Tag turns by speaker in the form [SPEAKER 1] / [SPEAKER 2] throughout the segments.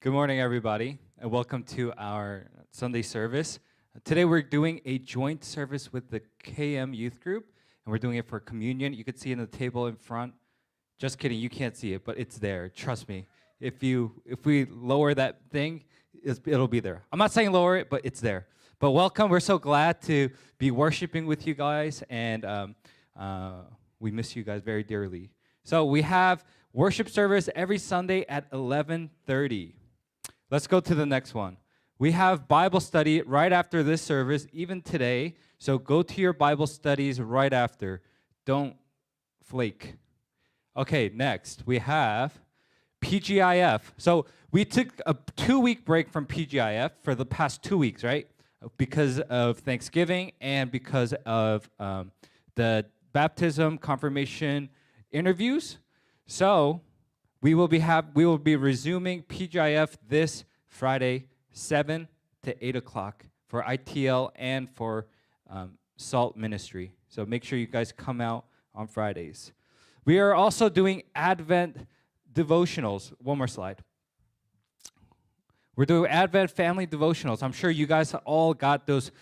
[SPEAKER 1] Good morning, everybody, and welcome to our Sunday service. Today we're doing a joint service with the KM Youth Group, and we're doing it for communion. You can see in the table in front. Just kidding, you can't see it, but it's there. Trust me. If we lower that thing, it'll be there. I'm not saying lower it, but it's there. But welcome. We're so glad to be worshiping with you guys, and we miss you guys very dearly. So we have worship service every Sunday at 11:30. Let's go to the next one. We have Bible study right after this service, even today. So go to your Bible studies right after. Don't flake. Okay, next we have PGIF. So we took a 2-week break from PGIF for the past 2 weeks, right? Because of Thanksgiving and because of the baptism, confirmation interviews. So we will be resuming PGIF this Friday, 7 to 8 o'clock for ITL and for SALT Ministry. So make sure you guys come out on Fridays. We are also doing Advent devotionals. One more slide. We're doing Advent family devotionals. I'm sure you guys all got those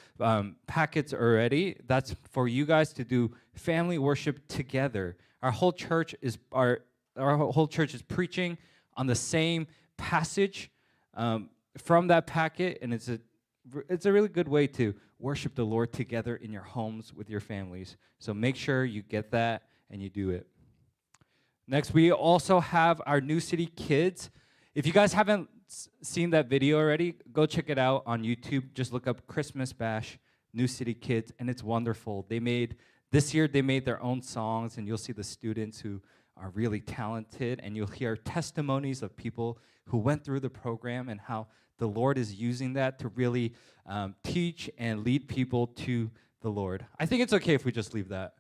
[SPEAKER 1] packets already. That's for you guys to do family worship together. Our whole church is preaching on the same passage from that packet, and it's a really good way to worship the Lord together in your homes with your families. So make sure you get that and you do it. Next, we also have our New City Kids. If you guys haven't seen that video already, go check it out on YouTube. Just look up Christmas Bash New City Kids, and it's wonderful. This year they made their own songs, and you'll see the students who are really talented, and you'll hear testimonies of people who went through the program and how the Lord is using that to really teach and lead people to the Lord. I think it's okay if we just leave that.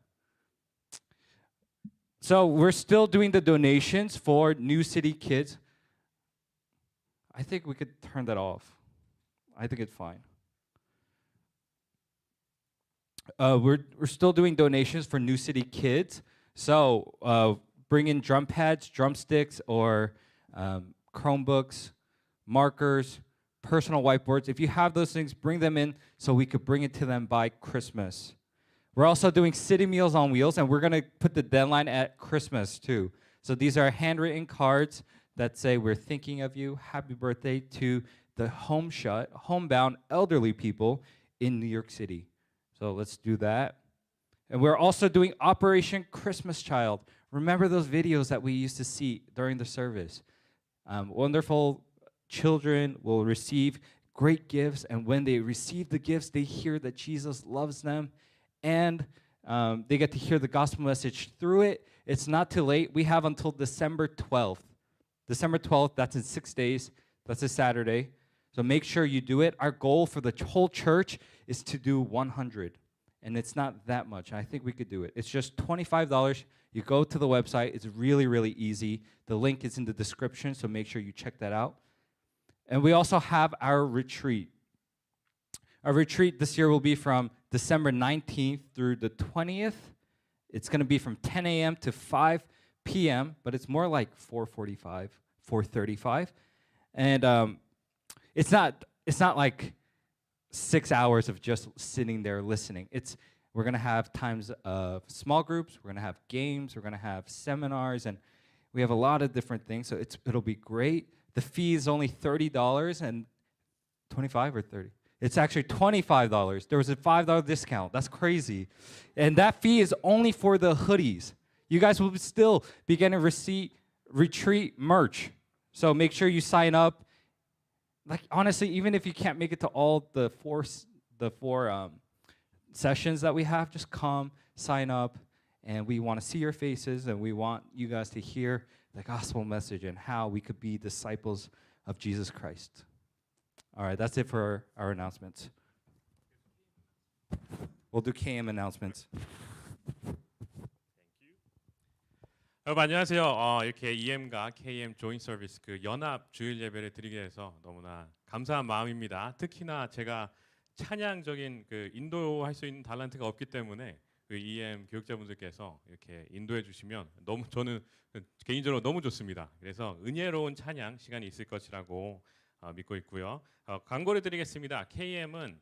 [SPEAKER 1] So we're still doing the donations for New City Kids. I think we could turn that off. I think it's fine. We're still doing donations for New City Kids. So bring in drum pads, drumsticks, or Chromebooks, markers, personal whiteboards. If you have those things, bring them in so we could bring it to them by Christmas. We're also doing City Meals on Wheels, and we're going to put the deadline at Christmas too. So these are handwritten cards that say we're thinking of you. Happy birthday to the homebound elderly people in New York City. So let's do that. And we're also doing Operation Christmas Child. Remember those videos that we used to see during the service? Wonderful children will receive great gifts, and when they receive the gifts, they hear that Jesus loves them, and they get to hear the gospel message through it. It's not too late. We have until December 12th. December 12th, that's in 6 days. That's a Saturday. So make sure you do it. Our goal for the whole church is to do 100. And it's not that much. I think we could do it. It's just $25. You go to the website. It's really, really easy. The link is in the description, so make sure you check that out. And we also have our retreat. Our retreat this year will be from December 19th through the 20th. It's going to be from 10 a.m. to 5 p.m., but it's more like 4:45, 4:35. And it's not like 6 hours of just sitting there listening. We're going to have times of small groups, we're going to have games, we're going to have seminars, and we have a lot of different things, so it'll be great. The fee is only $30 and 25 or 30. It's actually $25. There was a $5 discount. That's crazy. And that fee is only for the hoodies. You guys will still be getting retreat merch. So make sure you sign up. Like honestly, even if you can't make it to all the four sessions that we have, just come, sign up, and we want to see your faces, and we want you guys to hear the gospel message and how we could be disciples of Jesus Christ. All right, that's it for our announcements. We'll do KM announcements.
[SPEAKER 2] 여러분 안녕하세요. 이렇게 EM과 KM 조인 서비스 그 연합 주일 예배를 드리게 돼서 너무나 감사한 마음입니다. 특히나 제가 찬양적인 그 인도할 수 있는 달란트가 없기 때문에 그 EM 교육자분들께서 이렇게 인도해 주시면 너무 저는 개인적으로 너무 좋습니다. 그래서 은혜로운 찬양 시간이 있을 것이라고 믿고 있고요. 광고를 드리겠습니다. KM은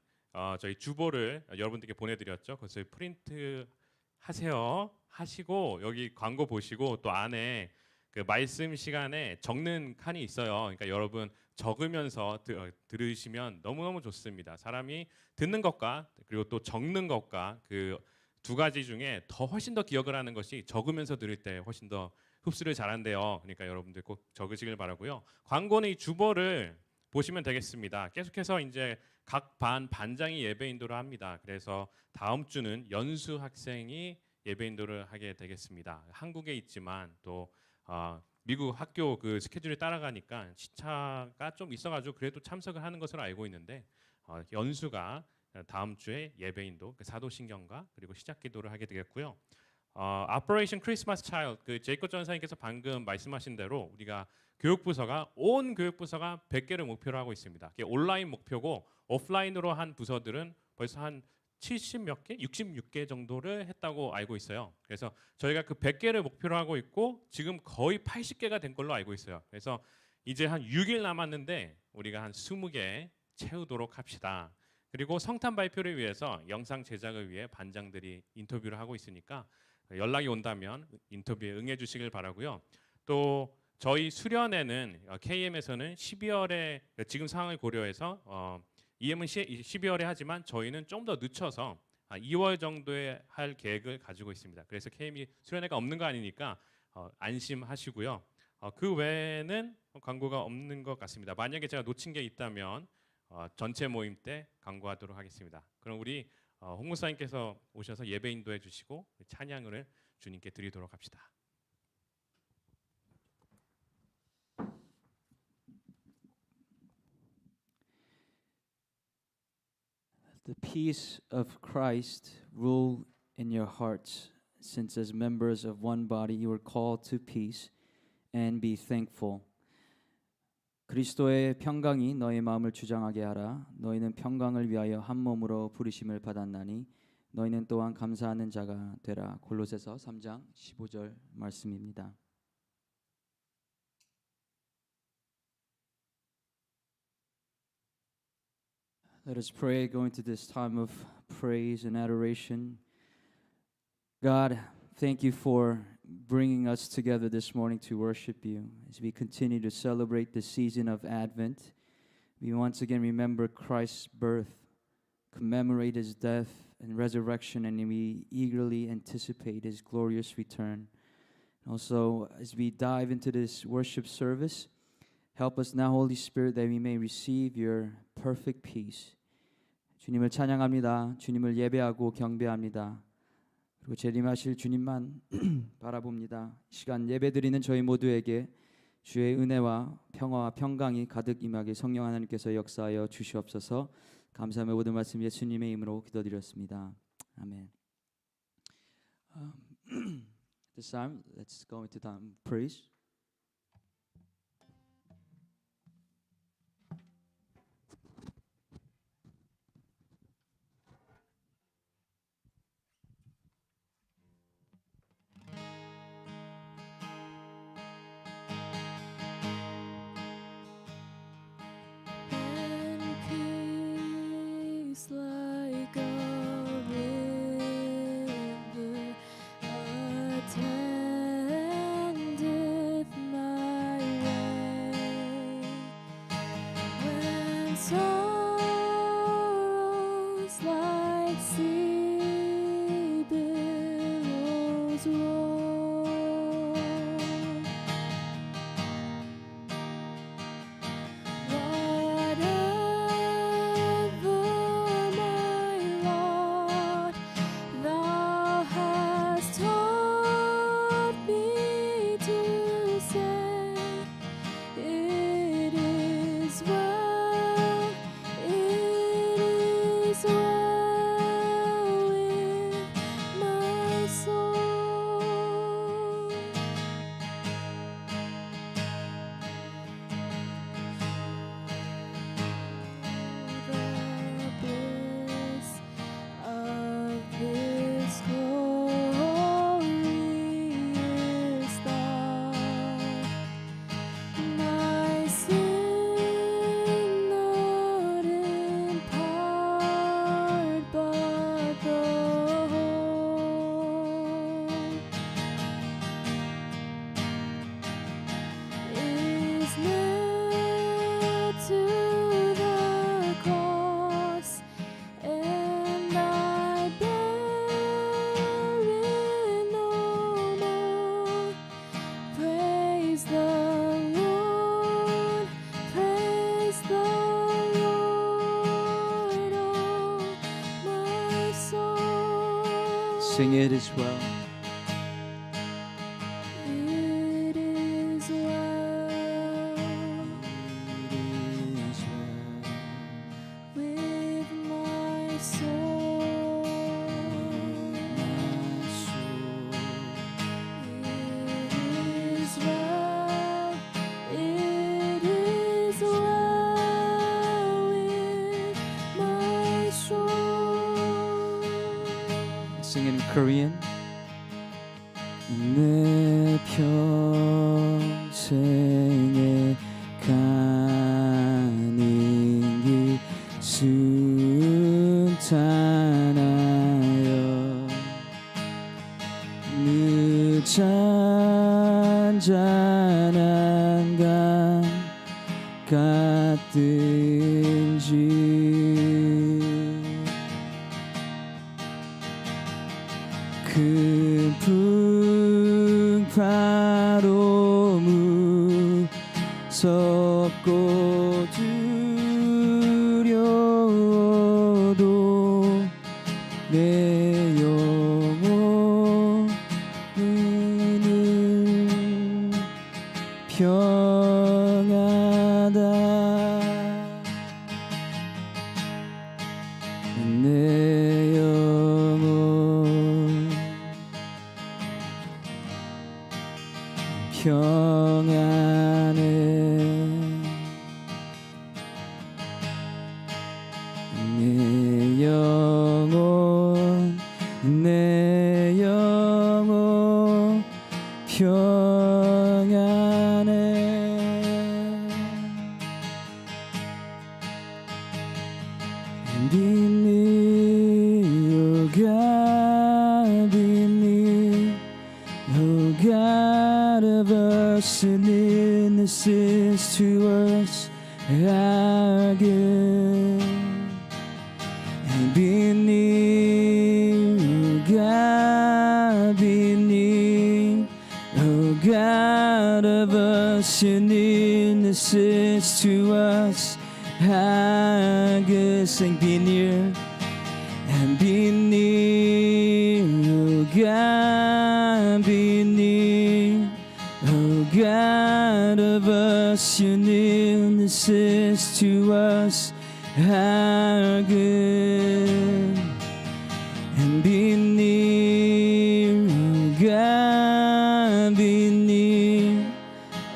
[SPEAKER 2] 저희 주보를 여러분들께 보내드렸죠. 그래서 프린트 하시고 여기 광고 보시고 또 안에 그 말씀 시간에 적는 칸이 있어요. 그러니까 여러분 적으면서 들으시면 너무너무 좋습니다. 사람이 듣는 것과 그리고 또 적는 것과 그 두 가지 중에 훨씬 더 기억을 하는 것이 적으면서 들을 때 훨씬 더 흡수를 잘한대요. 그러니까 여러분들 꼭 적으시길 바라고요. 광고는 이 주보를 보시면 되겠습니다. 계속해서 이제 각 반장이 예배 인도를 합니다. 그래서 다음 주는 연수 학생이 예배 인도를 하게 되겠습니다. 한국에 있지만 또 미국 학교 그 스케줄이 따라가니까 시차가 좀 있어가지고 그래도 참석을 하는 것으로 알고 있는데 연수가 다음 주에 예배인도 사도신경과 그리고 시작기도를 하게 되겠고요. Operation Christmas Child 그 제이콥 전사님께서 방금 말씀하신 대로 우리가 온 교육부서가 100개를 목표로 하고 있습니다. 그게 온라인 목표고 오프라인으로 한 부서들은 벌써 한 70 몇 개, 66개 정도를 했다고 알고 있어요. 그래서 저희가 그 100개를 목표로 하고 있고 지금 거의 80개가 된 걸로 알고 있어요. 그래서 이제 한 6일 남았는데 우리가 한 20개 채우도록 합시다. 그리고 성탄 발표를 위해서 영상 제작을 위해 반장들이 인터뷰를 하고 있으니까 연락이 온다면 인터뷰에 응해 주시길 바라고요. 또 저희 수련회는 KM에서는 12월에 지금 상황을 고려해서 EM은 12월에 하지만 저희는 좀 더 늦춰서 2월 정도에 할 계획을 가지고 있습니다. 그래서 KM이 수련회가 없는 거 아니니까 안심하시고요. 그 외에는 광고가 없는 것 같습니다. 만약에 제가 놓친 게 있다면 전체 모임 때 광고하도록 하겠습니다. 그럼 우리 홍무사님께서 오셔서 예배 인도해 주시고 찬양을 주님께 드리도록 합시다.
[SPEAKER 3] The peace of Christ rule in your hearts, since as members of one body you are called to peace, and be thankful. 그리스도의 평강이 너희 마음을 주장하게 하라. 너희는 평강을 위하여 한 몸으로 부르심을 받았나니 너희는 또한 감사하는 자가 되라. 골로새서 3장 15절 말씀입니다. Let us pray, go into this time of praise and adoration. God, thank you for bringing us together this morning to worship you. As we continue to celebrate the season of Advent, we once again remember Christ's birth, commemorate his death and resurrection, and we eagerly anticipate his glorious return. Also, as we dive into this worship service, help us now, Holy Spirit, that we may receive your perfect peace. 주님을 찬양합니다. 주님을 예배하고 경배합니다. 그리고 재림하실 주님만 바라봅니다. 시간 예배드리는 저희 모두에게 주의 은혜와 평화와 평강이 가득 임하게 성령 하나님께서 역사하여 주시옵소서. 감사하며 모든 말씀 예수님의 이름으로 기도드렸습니다. 아멘. This time, let's go into time of praise.
[SPEAKER 4] Like a river attended
[SPEAKER 3] Sing it as well.
[SPEAKER 4] It is well with my soul. It is well. It is well with my soul.
[SPEAKER 3] Sing it in Korean. 내 평생에 가는 길 순탄하여 늦잔잔한 강 같든지 큰 풍파로 무섭고 두려워도 내 영혼은 평안하다. 내 영혼 평안해. 내 영혼 내 영혼 평안해. Oh God of us, and this is to us our good. And be near, oh God, be near, oh God of us, and this is to us our good. Sing, be near. And be near, oh God, be near, oh God of us, your nearness is to us our good. And be near, oh God, be near,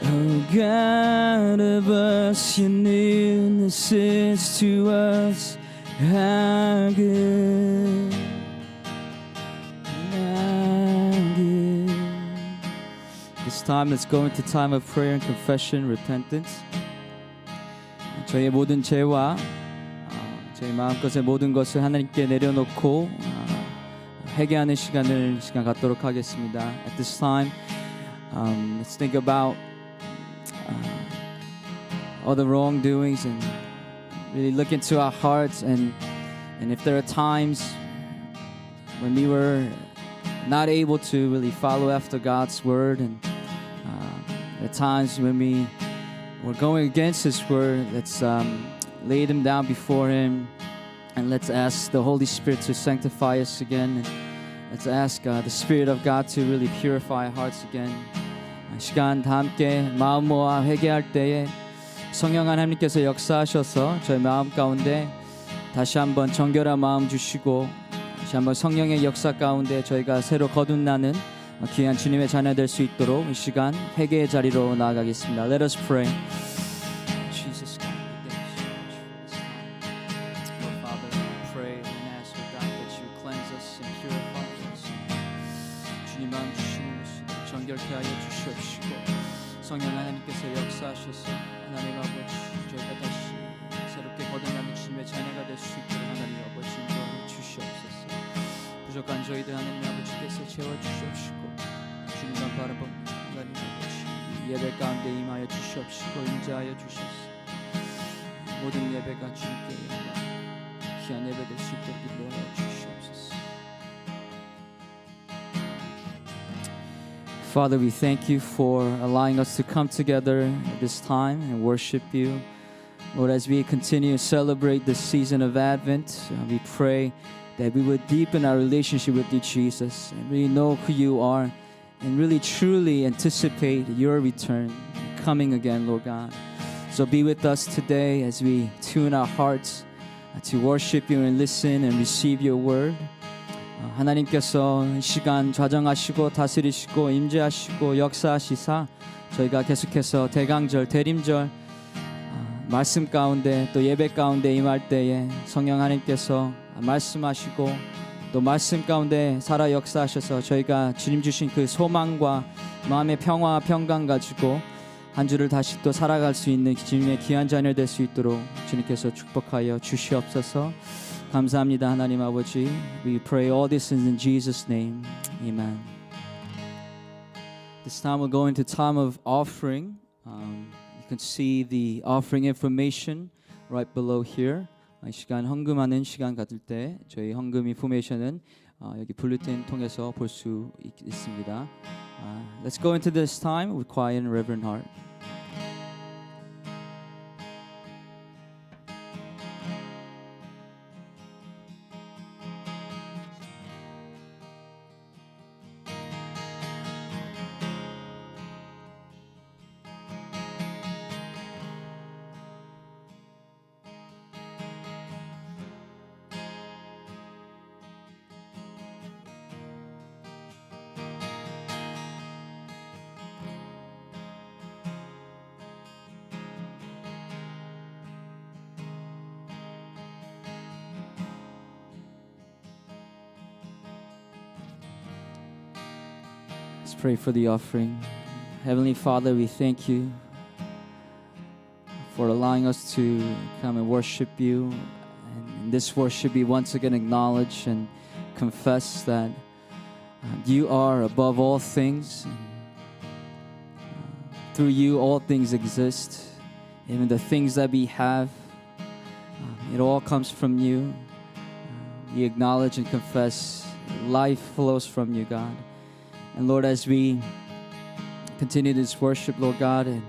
[SPEAKER 3] oh God of us, your nearness is to us how good, how good. This time, let's go into time of prayer and confession, repentance. 저희의 모든 죄와 저희 마음껏의 모든 것을 하나님께 내려놓고 회개하는 시간 갖도록 하겠습니다. At this time, let's think about all the wrongdoings and really look into our hearts, and if there are times when we were not able to really follow after God's word, and there are times when we were going against His word, let's lay them down before Him, and let's ask the Holy Spirit to sanctify us again. Let's ask the Spirit of God to really purify our hearts again. 시간 다 함께 마음 모아 회개할 때에 성령 하나님께서 역사하셔서 저희 마음 가운데 다시 한번 정결한 마음 주시고 다시 한번 성령의 역사 가운데 저희가 새로 거듭나는 귀한 주님의 자녀 될 수 있도록 이 시간 회개의 자리로 나아가겠습니다. Let us pray. Jesus God, we thank you so much for this time. Lord Father, we pray and ask, oh God, that you cleanse us and purify us. 주님 마음 주시는 것을 정결케 하여 주시옵시고 성령 하나님께서 역사하셔서 하나님 아버지 저희가 다시 새롭게 거듭나는 주님의 자녀가 될 수 있도록 하나님 아버지 인도하여 주시옵소서. 부족한 저희들 하나님 아버지께서 채워주시옵시고 주님만 바라봅니다. 하나님 아버지 예배 가운데 임하여 주시옵시고 인자하여 주셔서 모든 예배가 주님께 영광 귀한 예배 될 수 있도록 인도하여 주시옵소서. Father, we thank you for allowing us to come together at this time and worship you. Lord, as we continue to celebrate this season of Advent, we pray that we would deepen our relationship with you, Jesus, and really know who you are, and really truly anticipate your return, coming again, Lord God. So be with us today as we tune our hearts to worship you and listen and receive your word. 하나님께서 이 시간 좌정하시고 다스리시고 임재하시고 역사하시사 저희가 계속해서 대강절, 대림절 말씀 가운데 또 예배 가운데 임할 때에 성령 하나님께서 말씀하시고 또 말씀 가운데 살아 역사하셔서 저희가 주님 주신 그 소망과 마음의 평화 평강 가지고 한 주를 다시 또 살아갈 수 있는 주님의 귀한 자녀 될 수 있도록 주님께서 축복하여 주시옵소서. 감사합니다 하나님 아버지. We pray all this in Jesus' name. Amen. This time we'll go into time of offering. You can see the offering information right below here. 이 시간 헌금하는 시간 가질 때 저희 헌금 인포메이션은 여기 블루틴 통해서 볼 수 있습니다. Let's go into this time with quiet and reverent heart. Let's pray for the offering. Heavenly Father, we thank you for allowing us to come and worship you. And in this worship, we once again acknowledge and confess that you are above all things. Through you, all things exist. Even the things that we have, it all comes from you. We acknowledge and confess life flows from you, God. And Lord, as we continue this worship, Lord God, and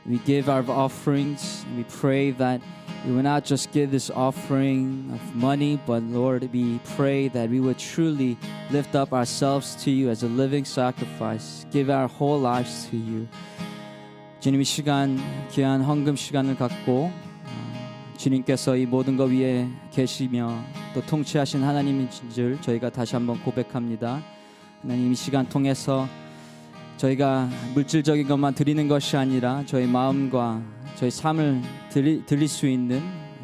[SPEAKER 3] we give our offerings, and we pray that we will not just give this offering of money, but Lord, we pray that we would truly lift up ourselves to you as a living sacrifice, give our whole lives to you. 주님 이 시간 귀한 헌금 시간을 갖고 주님께서 이 모든 것 위에 계시며 또 통치하신 하나님인 줄 저희가 다시 한번 고백합니다. 하나님 이 시간 통해서 저희가 물질적인 것만 드리는 것이 아니라 저희 마음과 저희 삶을 드릴 수 있는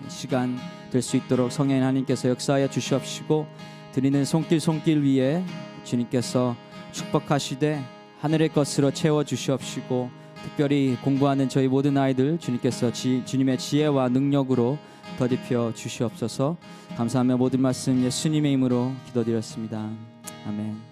[SPEAKER 3] 시간 될 수 있도록 성령 하나님께서 역사하여 주시옵시고 드리는 손길 위에 주님께서 축복하시되 하늘의 것으로 채워 주시옵시고 특별히 공부하는 저희 모든 아이들 주님께서 주님의 지혜와 능력으로 더딥혀 주시옵소서. 감사하며 모든 말씀 예수님의 이름으로 기도드렸습니다. 아멘.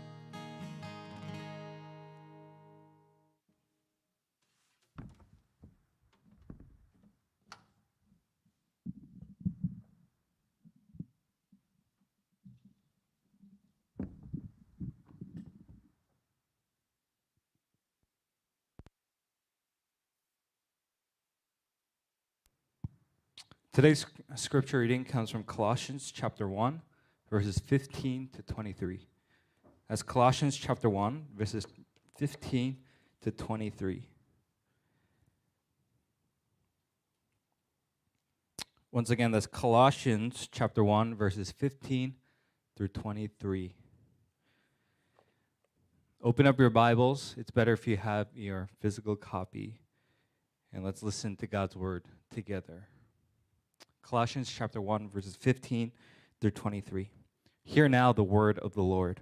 [SPEAKER 1] Today's scripture reading comes from Colossians chapter 1, verses 15 to 23. That's Colossians chapter 1, verses 15 to 23. Once again, that's Colossians chapter 1, verses 15 through 23. Open up your Bibles. It's better if you have your physical copy. And let's listen to God's word together. Colossians chapter 1, verses 15 through 23. Hear now the word of the Lord.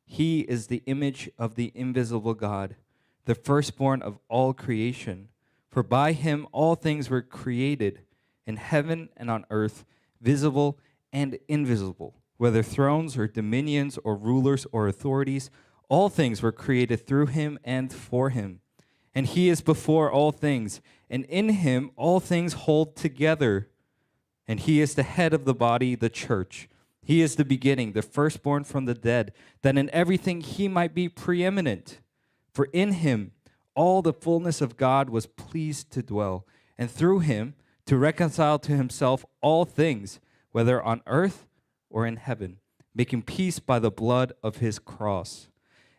[SPEAKER 1] He is the image of the invisible God, the firstborn of all creation. For by him all things were created, in heaven and on earth, visible and invisible, whether thrones or dominions or rulers or authorities, all things were created through him and for him. And he is before all things, and in him all things hold together. And he is the head of the body, the church. He is the beginning, the firstborn from the dead, that in everything he might be preeminent. For in him all the fullness of God was pleased to dwell, and through him to reconcile to himself all things, whether on earth or in heaven, making peace by the blood of his cross.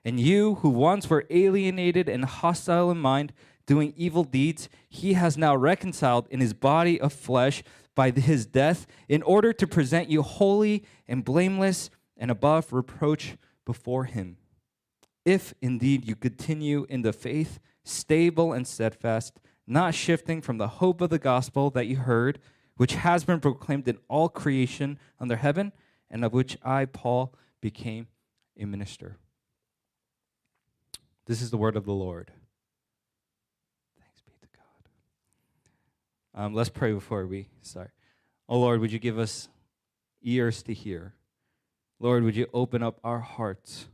[SPEAKER 1] And you who once were alienated and hostile in mind, doing evil deeds, he has now reconciled in his body of flesh by his death, in order to present you holy and blameless and above reproach before him. If indeed you continue in the faith, stable and steadfast, not shifting from the hope of the gospel that you heard, which has been proclaimed in all creation under heaven, and of which I, Paul, became a minister. This is the word of the Lord. Thanks be to God. Let's pray before we start. Oh Lord, would you give us ears to hear? Lord, would you open up our hearts?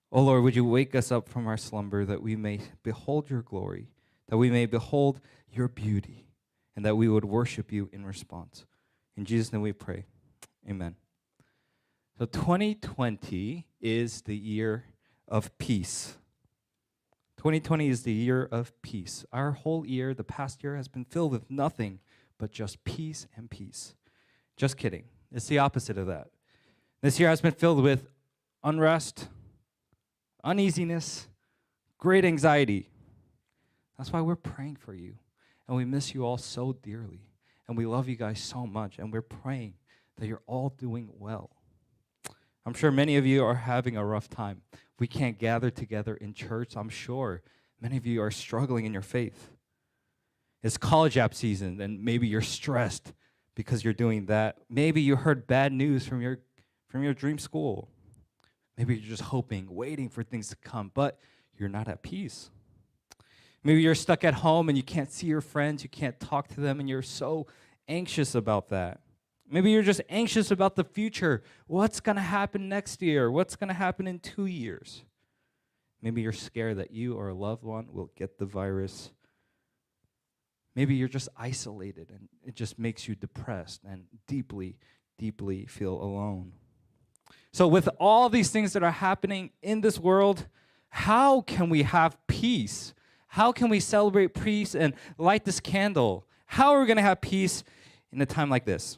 [SPEAKER 1] Oh Lord, would you wake us up from our slumber that we may behold your glory, that we may behold your beauty, and that we would worship you in response. In Jesus' name we pray. Amen. So 2020 is the year of peace. 2020 is the year of peace. Our whole year, the past year, has been filled with nothing but just peace and peace. Just kidding. It's the opposite of that. This year has been filled with unrest, uneasiness, great anxiety. That's why we're praying for you. And we miss you all so dearly. And we love you guys so much. And we're praying that you're all doing well. I'm sure many of you are having a rough time. We can't gather together in church. I'm sure many of you are struggling in your faith. It's college app season, and maybe you're stressed because you're doing that. Maybe you heard bad news from your dream school. Maybe you're just hoping, waiting for things to come, but you're not at peace. Maybe you're stuck at home and you can't see your friends, you can't talk to them, and you're so anxious about that. Maybe you're just anxious about the future. What's going to happen next year? What's going to happen in 2 years? Maybe you're scared that you or a loved one will get the virus. Maybe you're just isolated and it just makes you depressed and deeply, deeply feel alone. So with all these things that are happening in this world, how can we have peace? How can we celebrate peace and light this candle? How are we going to have peace in a time like this?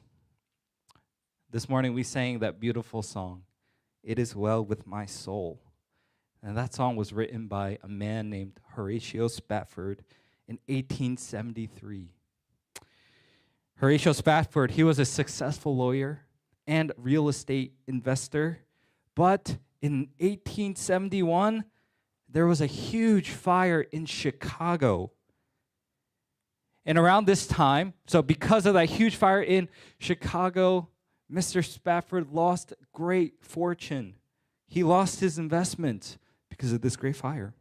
[SPEAKER 1] This morning we sang that beautiful song, "It Is Well With My Soul." And that song was written by a man named Horatio Spafford in 1873. Horatio Spafford, he was a successful lawyer and real estate investor. But in 1871, there was a huge fire in Chicago. And around this time, so because of that huge fire in Chicago, Mr. Spafford lost great fortune. He lost his investment because of this great fire.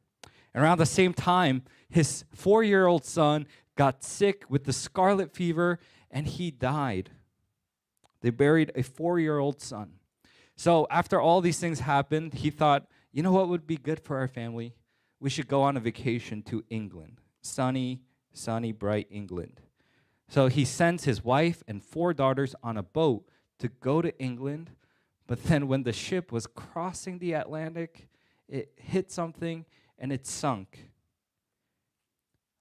[SPEAKER 1] And around the same time, his 4-year-old son got sick with the scarlet fever and he died. They buried a 4-year-old son. So after all these things happened, he thought, you know what would be good for our family? We should go on a vacation to England. Sunny, bright England. So he sends his wife and 4 daughters on a boat to go to England, but then when the ship was crossing the Atlantic, it hit something and it sunk.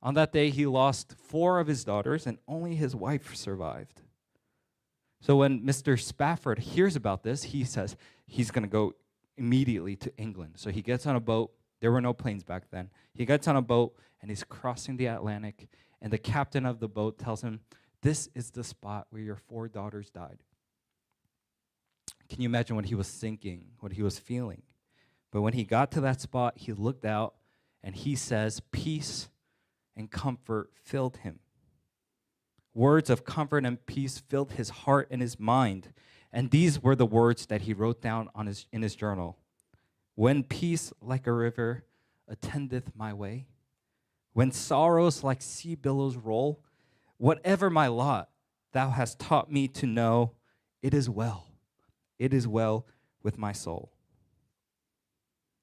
[SPEAKER 1] On that day, he lost 4 of his daughters and only his wife survived. So when Mr. Spafford hears about this, he says he's going to go immediately to England. So he gets on a boat. There were no planes back then. He gets on a boat and he's crossing the Atlantic, and the captain of the boat tells him, "This is the spot where your 4 daughters died." Can you imagine what he was thinking, what he was feeling? But when he got to that spot, he looked out and he says, peace and comfort filled him. Words of comfort and peace filled his heart and his mind. And these were the words that he wrote down in his journal. "When peace like a river attendeth my way, when sorrows like sea billows roll, whatever my lot, thou hast taught me to know, it is well. It is well with my soul."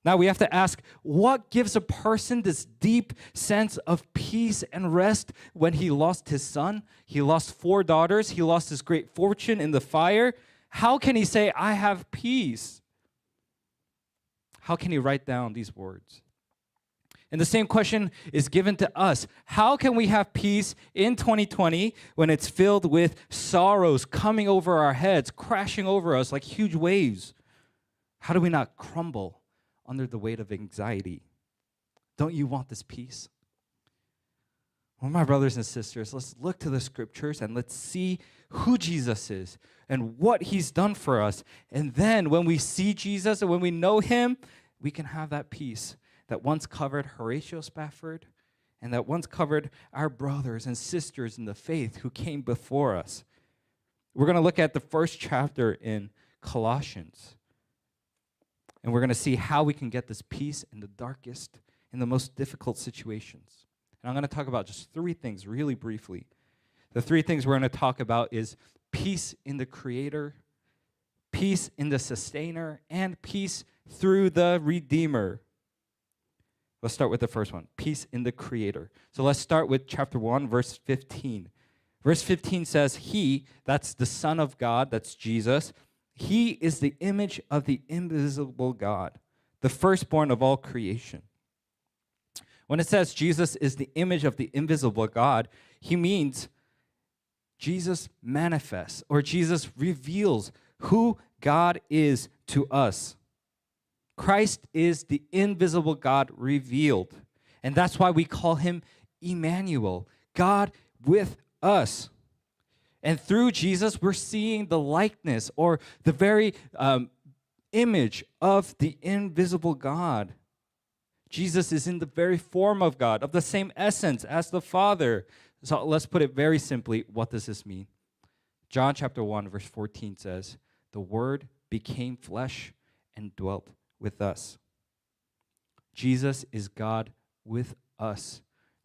[SPEAKER 1] Now we have to ask, what gives a person this deep sense of peace and rest when he lost his son? He lost 4 daughters. He lost his great fortune in the fire. How can he say, I have peace? How can he write down these words? And the same question is given to us. How can we have peace in 2020 when it's filled with sorrows coming over our heads, crashing over us like huge waves? How do we not crumble under the weight of anxiety? Don't you want this peace? Well, my brothers and sisters, let's look to the scriptures and let's see who Jesus is and what he's done for us. And then when we see Jesus and when we know him, we can have that peace that once covered Horatio Spafford and that once covered our brothers and sisters in the faith who came before us. We're going to look at the first chapter in Colossians. And we're going to see how we can get this peace in the darkest, in the most difficult situations. And I'm going to talk about just 3 things really briefly. The 3 things we're going to talk about is peace in the Creator, peace in the Sustainer, and peace through the Redeemer. Let's start with the first one, peace in the Creator. So let's start with chapter 1, verse 15. Verse 15 says, He, that's the Son of God, that's Jesus, He is the image of the invisible God, the firstborn of all creation. When it says Jesus is the image of the invisible God, he means Jesus manifests or Jesus reveals who God is to us. Christ is the invisible God revealed. And that's why we call him Emmanuel, God with us. And through Jesus, we're seeing the likeness or the very image of the invisible God. Jesus is in the very form of God, of the same essence as the Father. So let's put it very simply. What does this mean? John chapter 1, verse 14 says, the Word became flesh and dwelt with us. Jesus is God with us.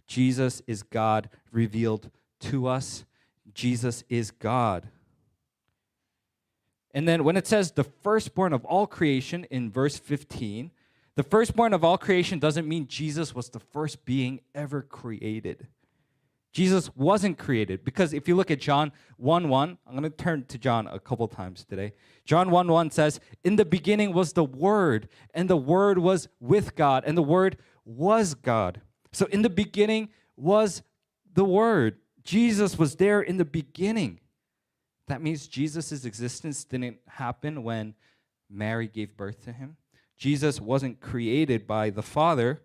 [SPEAKER 1] Jesus is God revealed to us. Jesus is God. And then when it says the firstborn of all creation in verse 15, the firstborn of all creation doesn't mean Jesus was the first being ever created. Jesus wasn't created, because if you look at John 1:1, I'm going to turn to John a couple times today. John 1:1 says, in the beginning was the Word, and the Word was with God, and the Word was God. So in the beginning was the Word. Jesus was there in the beginning. That means Jesus' existence didn't happen when Mary gave birth to him. Jesus wasn't created by the Father.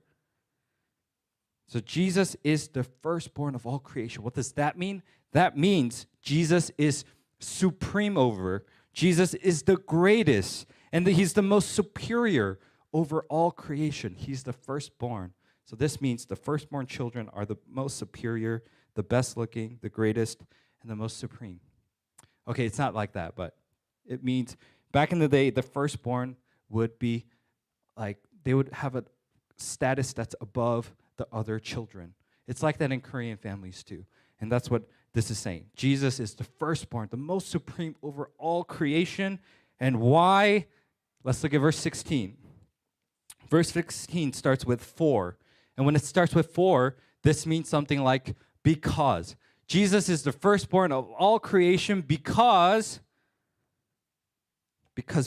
[SPEAKER 1] So Jesus is the firstborn of all creation. What does that mean? That means Jesus is supreme over. Jesus is the greatest, and he's the most superior over all creation. He's the firstborn. So this means the firstborn children are the most superior, the best looking, the greatest, and the most supreme. Okay, it's not like that, but it means back in the day, the firstborn would be like, they would have a status that's above the other children. It's like that in Korean families too. And that's what this is saying. Jesus is the firstborn, the most supreme over all creation. And why? Let's look at verse 16. Verse 16 starts with for. And when it starts with for, this means something like because. Jesus is the firstborn of all creation because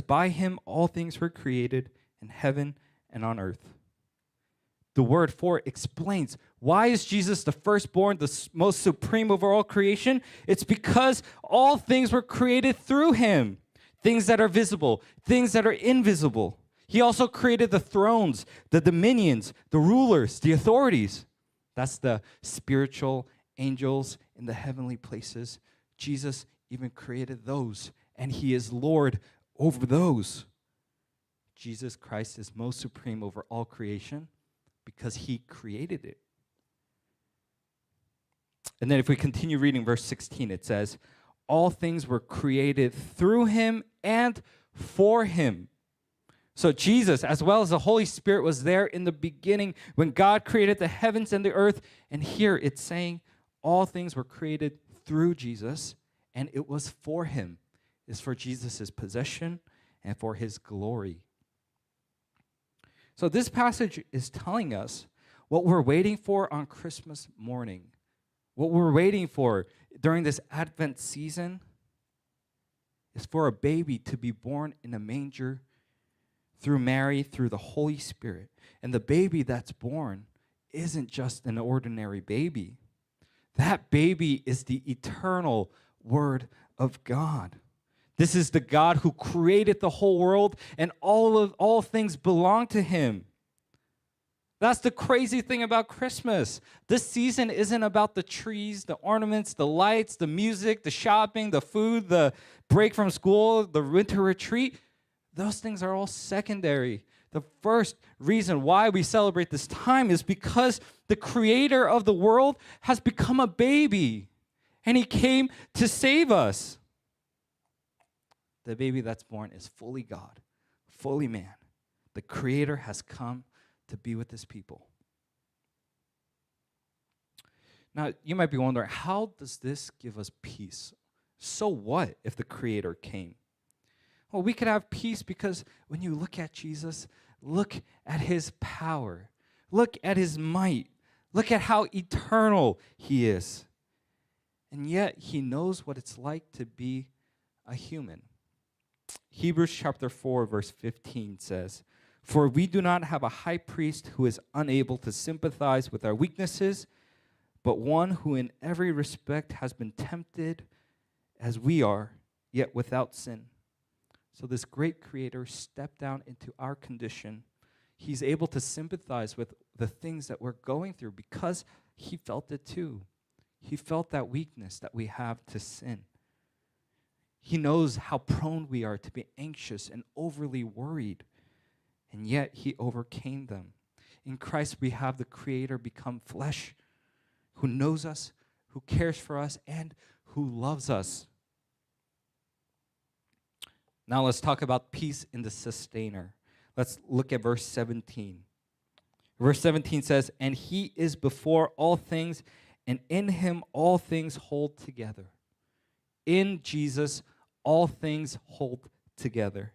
[SPEAKER 1] by him all things were created in heaven and on earth. The word for explains why is Jesus the firstborn, the most supreme over all creation? It's because all things were created through him. Things that are visible, things that are invisible. He also created the thrones, the dominions, the rulers, the authorities. That's the spiritual angels in the heavenly places. Jesus even created those, and he is Lord over those. Jesus Christ is most supreme over all creation because he created it. And then if we continue reading verse 16, it says, all things were created through him and for him. So Jesus, as well as the Holy Spirit, was there in the beginning when God created the heavens and the earth. And here it's saying all things were created through Jesus, and it was for him. It's for Jesus' possession and for his glory. So this passage is telling us what we're waiting for on Christmas morning. What we're waiting for during this Advent season is for a baby to be born in a manger through Mary, through the Holy Spirit. And the baby that's born isn't just an ordinary baby. That baby is the eternal Word of God. This is the God who created the whole world, and all things belong to him. That's the crazy thing about Christmas. This season isn't about the trees, the ornaments, the lights, the music, the shopping, the food, the break from school, the winter retreat. Those things are all secondary. The first reason why we celebrate this time is because the creator of the world has become a baby, and he came to save us. The baby that's born is fully God, fully man. The creator has come to be with his people. Now, you might be wondering, how does this give us peace? So what if the creator came? Well, we could have peace because when you look at Jesus, look at his power, look at his might, look at how eternal he is. And yet, he knows what it's like to be a human. Hebrews chapter 4, verse 15 says, "For we do not have a high priest who is unable to sympathize with our weaknesses, but one who in every respect has been tempted as we are, yet without sin." So this great creator stepped down into our condition. He's able to sympathize with the things that we're going through because he felt it too. He felt that weakness that we have to sin. He knows how prone we are to be anxious and overly worried, and yet he overcame them. In Christ, we have the Creator become flesh, who knows us, who cares for us, and who loves us. Now let's talk about peace in the sustainer. Let's look at verse 17. Verse 17 says, "And he is before all things, and in him all things hold together." In Jesus, all things hold together.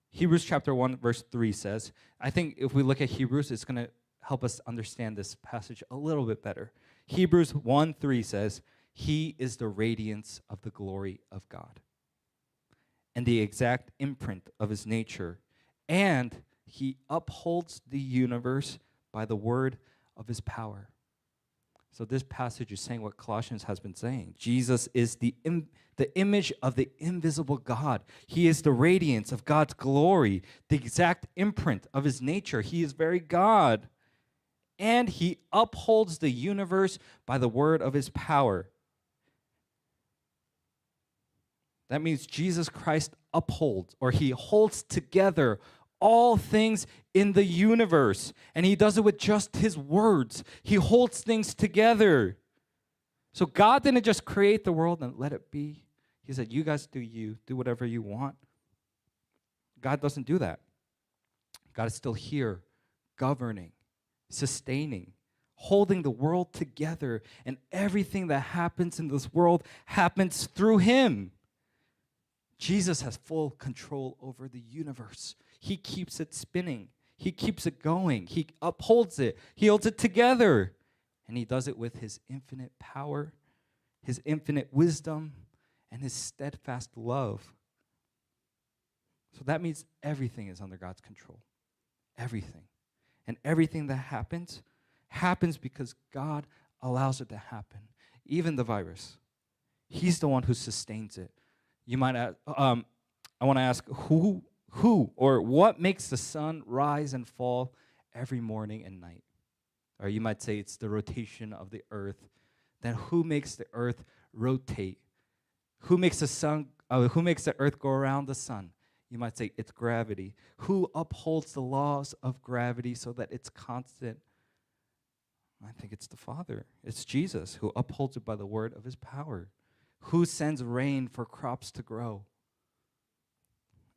[SPEAKER 1] Hebrews chapter 1, verse 3 says, I think if we look at Hebrews, it's going to help us understand this passage a little bit better. Hebrews 1:3 says, "He is the radiance of the glory of God and the exact imprint of his nature, and he upholds the universe by the word of his power." So this passage is saying what Colossians has been saying. Jesus is the image of the invisible God. He is the radiance of God's glory, the exact imprint of his nature. He is very God. And he upholds the universe by the word of his power. That means Jesus Christ upholds, or he holds together all things in the universe. And he does it with just his words. He holds things together. So God didn't just create the world and let it be. He said, you guys do whatever you want. God doesn't do that. God is still here, governing, sustaining, holding the world together. And everything that happens in this world happens through him. Jesus has full control over the universe. He keeps it spinning. He keeps it going. He upholds it. He holds it together. And he does it with his infinite power, his infinite wisdom, and his steadfast love. So that means everything is under God's control. Everything. And everything that happens because God allows it to happen. Even the virus. He's the one who sustains it. You might ask, I want to ask, who or what makes the sun rise and fall every morning and night? Or you might say it's the rotation of the earth. Then who makes the earth rotate? Who makes the earth go around the sun? You might say it's gravity. Who upholds the laws of gravity so that it's constant? I think it's the Father. It's Jesus who upholds it by the word of his power. Who sends rain for crops to grow?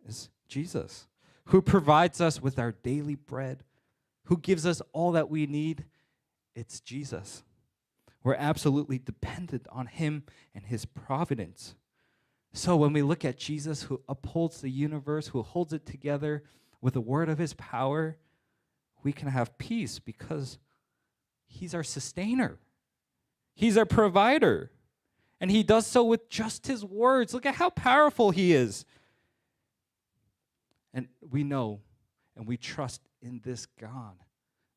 [SPEAKER 1] It's Jesus. Who provides us with our daily bread? Who gives us all that we need? It's Jesus. We're absolutely dependent on him and his providence. So when we look at Jesus who upholds the universe, who holds it together with the word of his power, we can have peace because he's our sustainer. He's our provider. And he does so with just his words. Look at how powerful he is. And we know and we trust in this God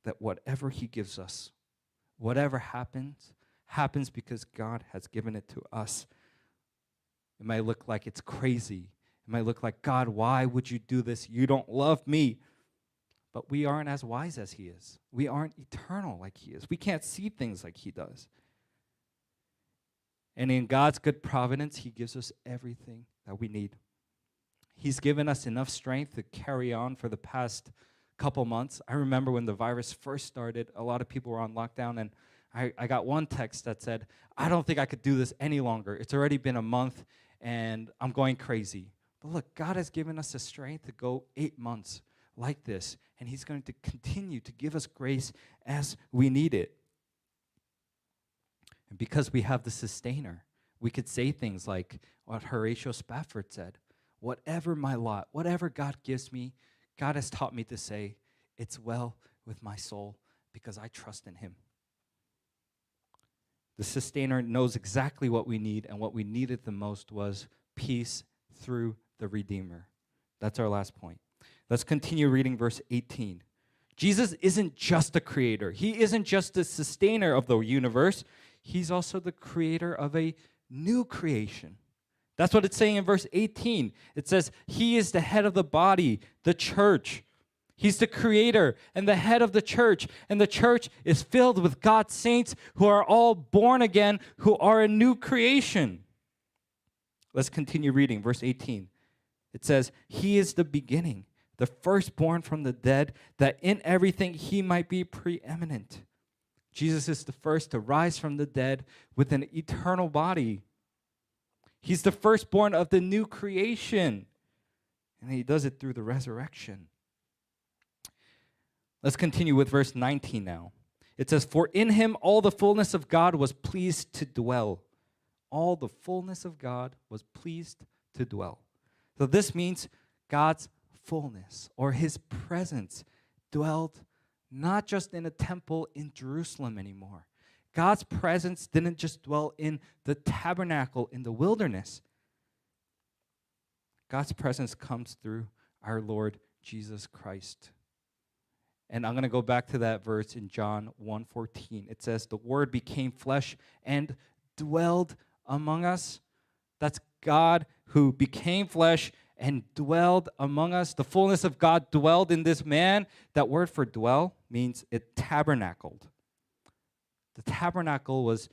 [SPEAKER 1] that whatever he gives us, whatever happens, happens because God has given it to us. It might look like it's crazy. It might look like, God, why would you do this? You don't love me. But we aren't as wise as he is. We aren't eternal like he is. We can't see things like he does. And in God's good providence, he gives us everything that we need. He's given us enough strength to carry on for the past couple months. I remember when the virus first started, a lot of people were on lockdown, and I got one text that said, I don't think I could do this any longer. It's already been a month, and I'm going crazy. But look, God has given us the strength to go 8 months like this, and he's going to continue to give us grace as we need it. And because we have the sustainer, we could say things like what Horatio Spafford said, whatever my lot, whatever God gives me, God has taught me to say, it's well with my soul because I trust in him. The sustainer knows exactly what we need, and what we needed the most was peace through the Redeemer. That's our last point. Let's continue reading verse 18. Jesus isn't just a creator. He isn't just the sustainer of the universe. He's also the creator of a new creation. That's what it's saying in verse 18. It says, he is the head of the body, the church. He's the creator and the head of the church. And the church is filled with God's saints who are all born again, who are a new creation. Let's continue reading verse 18. It says, he is the beginning, the firstborn from the dead, that in everything he might be preeminent. Jesus is the first to rise from the dead with an eternal body. He's the firstborn of the new creation. And he does it through the resurrection. Let's continue with verse 19 now. It says, for in him all the fullness of God was pleased to dwell. All the fullness of God was pleased to dwell. So this means God's fullness or his presence dwelled not just in a temple in Jerusalem anymore. God's presence didn't just dwell in the tabernacle in the wilderness. God's presence comes through our Lord Jesus Christ. And I'm going to go back to that verse in John 1:14. It says, the word became flesh and dwelled among us. That's God who became flesh and dwelled among us. The fullness of God dwelled in this man. That word for dwell means it tabernacled. The tabernacle was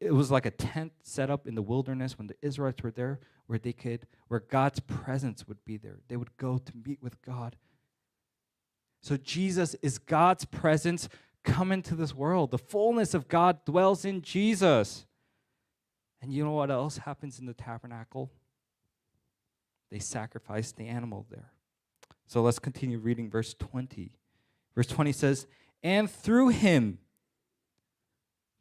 [SPEAKER 1] like a tent set up in the wilderness when the Israelites were there, where God's presence would be there. They would go to meet with God. So Jesus is God's presence come into this world. The fullness of God dwells in Jesus. And you know what else happens in the tabernacle? They sacrificed the animal there. So let's continue reading verse 20. Verse 20 says, and through him,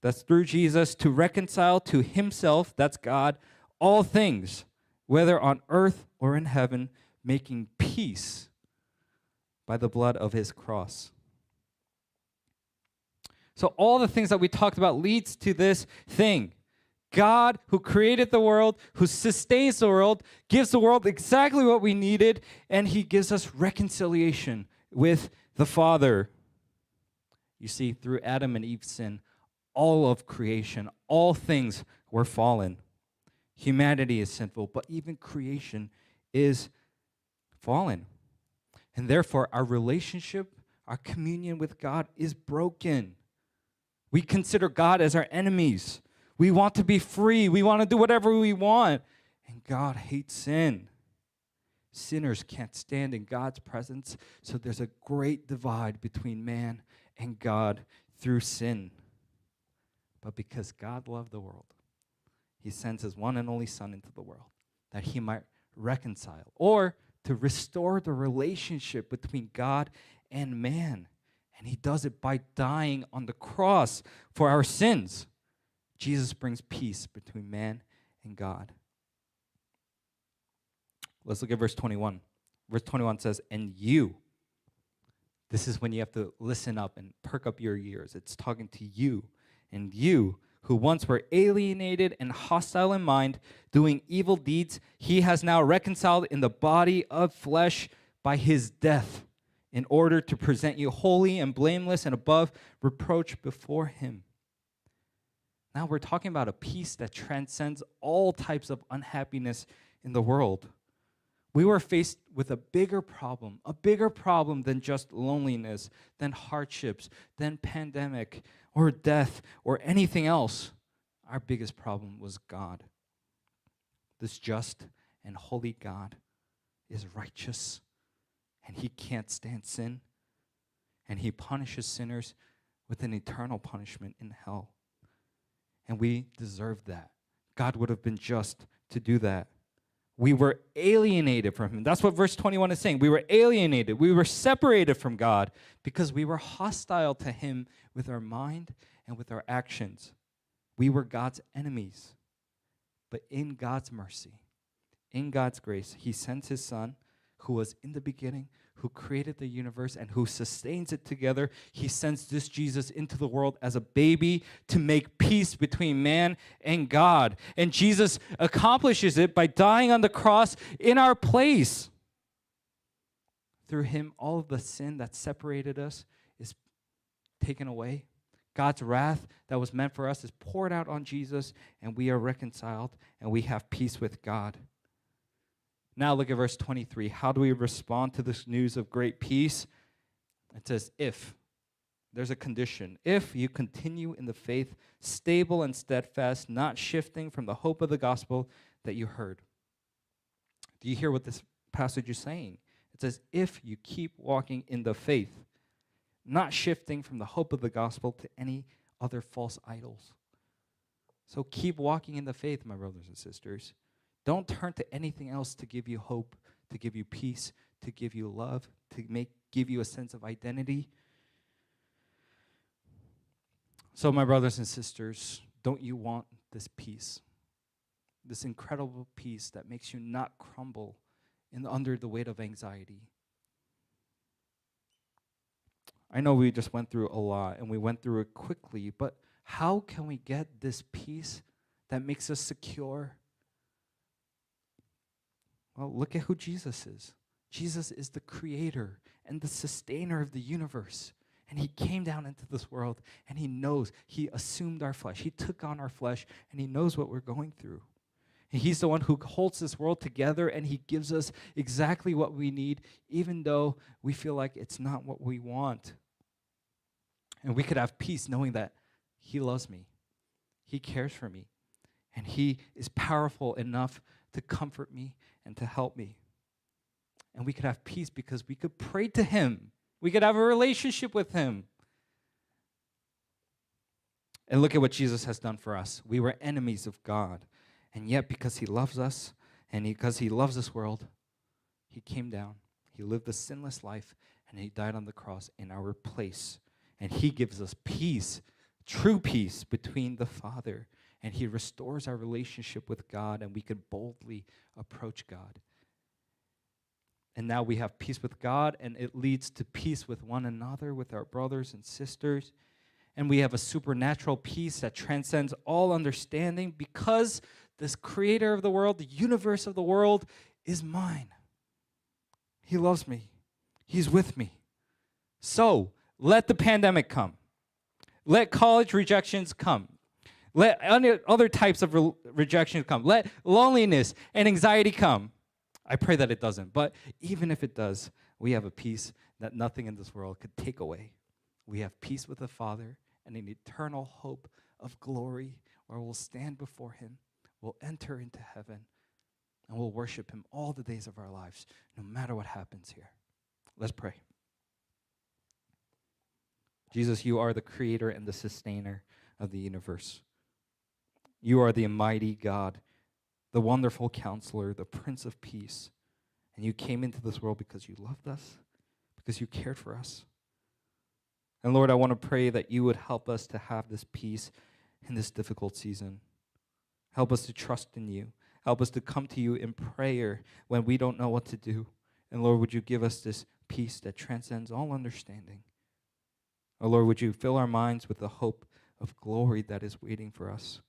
[SPEAKER 1] that's through Jesus, to reconcile to himself, that's God, all things, whether on earth or in heaven, making peace by the blood of his cross. So all the things that we talked about leads to this thing. God, who created the world, who sustains the world, gives the world exactly what we needed, and he gives us reconciliation with the Father. You see, through Adam and Eve's sin, all of creation, all things were fallen. Humanity is sinful, but even creation is fallen. And therefore, our relationship, our communion with God is broken. We consider God as our enemies. We want to be free. We want to do whatever we want. And God hates sin. Sinners can't stand in God's presence, so there's a great divide between man and God through sin. But because God loved the world, he sends his one and only Son into the world that he might reconcile or to restore the relationship between God and man. And he does it by dying on the cross for our sins. Jesus brings peace between man and God. Let's look at verse 21. Verse 21 says, and you. This is when you have to listen up and perk up your ears. It's talking to you. And you, who once were alienated and hostile in mind, doing evil deeds, he has now reconciled in the body of flesh by his death, in order to present you holy and blameless and above reproach before him. Now we're talking about a peace that transcends all types of unhappiness in the world. We were faced with a bigger problem than just loneliness, than hardships, than pandemic, or death, or anything else. Our biggest problem was God. This just and holy God is righteous, and he can't stand sin, and he punishes sinners with an eternal punishment in hell. And we deserve that. God would have been just to do that. We were alienated from him. That's what verse 21 is saying. We were alienated. We were separated from God because we were hostile to him with our mind and with our actions. We were God's enemies. But in God's mercy, in God's grace, he sent his son, who was in the beginning, who created the universe and who sustains it together. He sends this Jesus into the world as a baby to make peace between man and God. And Jesus accomplishes it by dying on the cross in our place. Through him, all of the sin that separated us is taken away. God's wrath that was meant for us is poured out on Jesus, and we are reconciled, and we have peace with God. Now look at verse 23. How do we respond to this news of great peace? It says, if. There's a condition. If you continue in the faith, stable and steadfast, not shifting from the hope of the gospel that you heard. Do you hear what this passage is saying? It says, if you keep walking in the faith, not shifting from the hope of the gospel to any other false idols. So keep walking in the faith, my brothers and sisters. Don't turn to anything else to give you hope, to give you peace, to give you love, to give you a sense of identity. So, my brothers and sisters, don't you want this peace? This incredible peace that makes you not crumble under the weight of anxiety. I know we just went through a lot, and we went through it quickly, but how can we get this peace that makes us secure? Well, look at who Jesus is. Jesus is the creator and the sustainer of the universe. And he came down into this world, and he knows. He assumed our flesh. He took on our flesh, and he knows what we're going through. And he's the one who holds this world together, and he gives us exactly what we need, even though we feel like it's not what we want. And we could have peace knowing that he loves me. He cares for me. And he is powerful enough to comfort me and to help me. And we could have peace because we could pray to him. We could have a relationship with him. And look at what Jesus has done for us. We were enemies of God. And yet because he loves us and because he loves this world, he came down. He lived a sinless life and he died on the cross in our place. And he gives us peace, true peace between the Father. And he restores our relationship with God, and we can boldly approach God. And now we have peace with God, and it leads to peace with one another, with our brothers and sisters. And we have a supernatural peace that transcends all understanding because this creator of the world, the universe of the world, is mine. He loves me. He's with me. So, let the pandemic come. Let college rejections come. Let other types of rejection come. Let loneliness and anxiety come. I pray that it doesn't. But even if it does, we have a peace that nothing in this world could take away. We have peace with the Father and an eternal hope of glory where we'll stand before him, we'll enter into heaven, and we'll worship him all the days of our lives, no matter what happens here. Let's pray. Jesus, you are the creator and the sustainer of the universe. You are the mighty God, the wonderful counselor, the Prince of Peace. And you came into this world because you loved us, because you cared for us. And Lord, I want to pray that you would help us to have this peace in this difficult season. Help us to trust in you. Help us to come to you in prayer when we don't know what to do. And Lord, would you give us this peace that transcends all understanding? Oh Lord, would you fill our minds with the hope of glory that is waiting for us?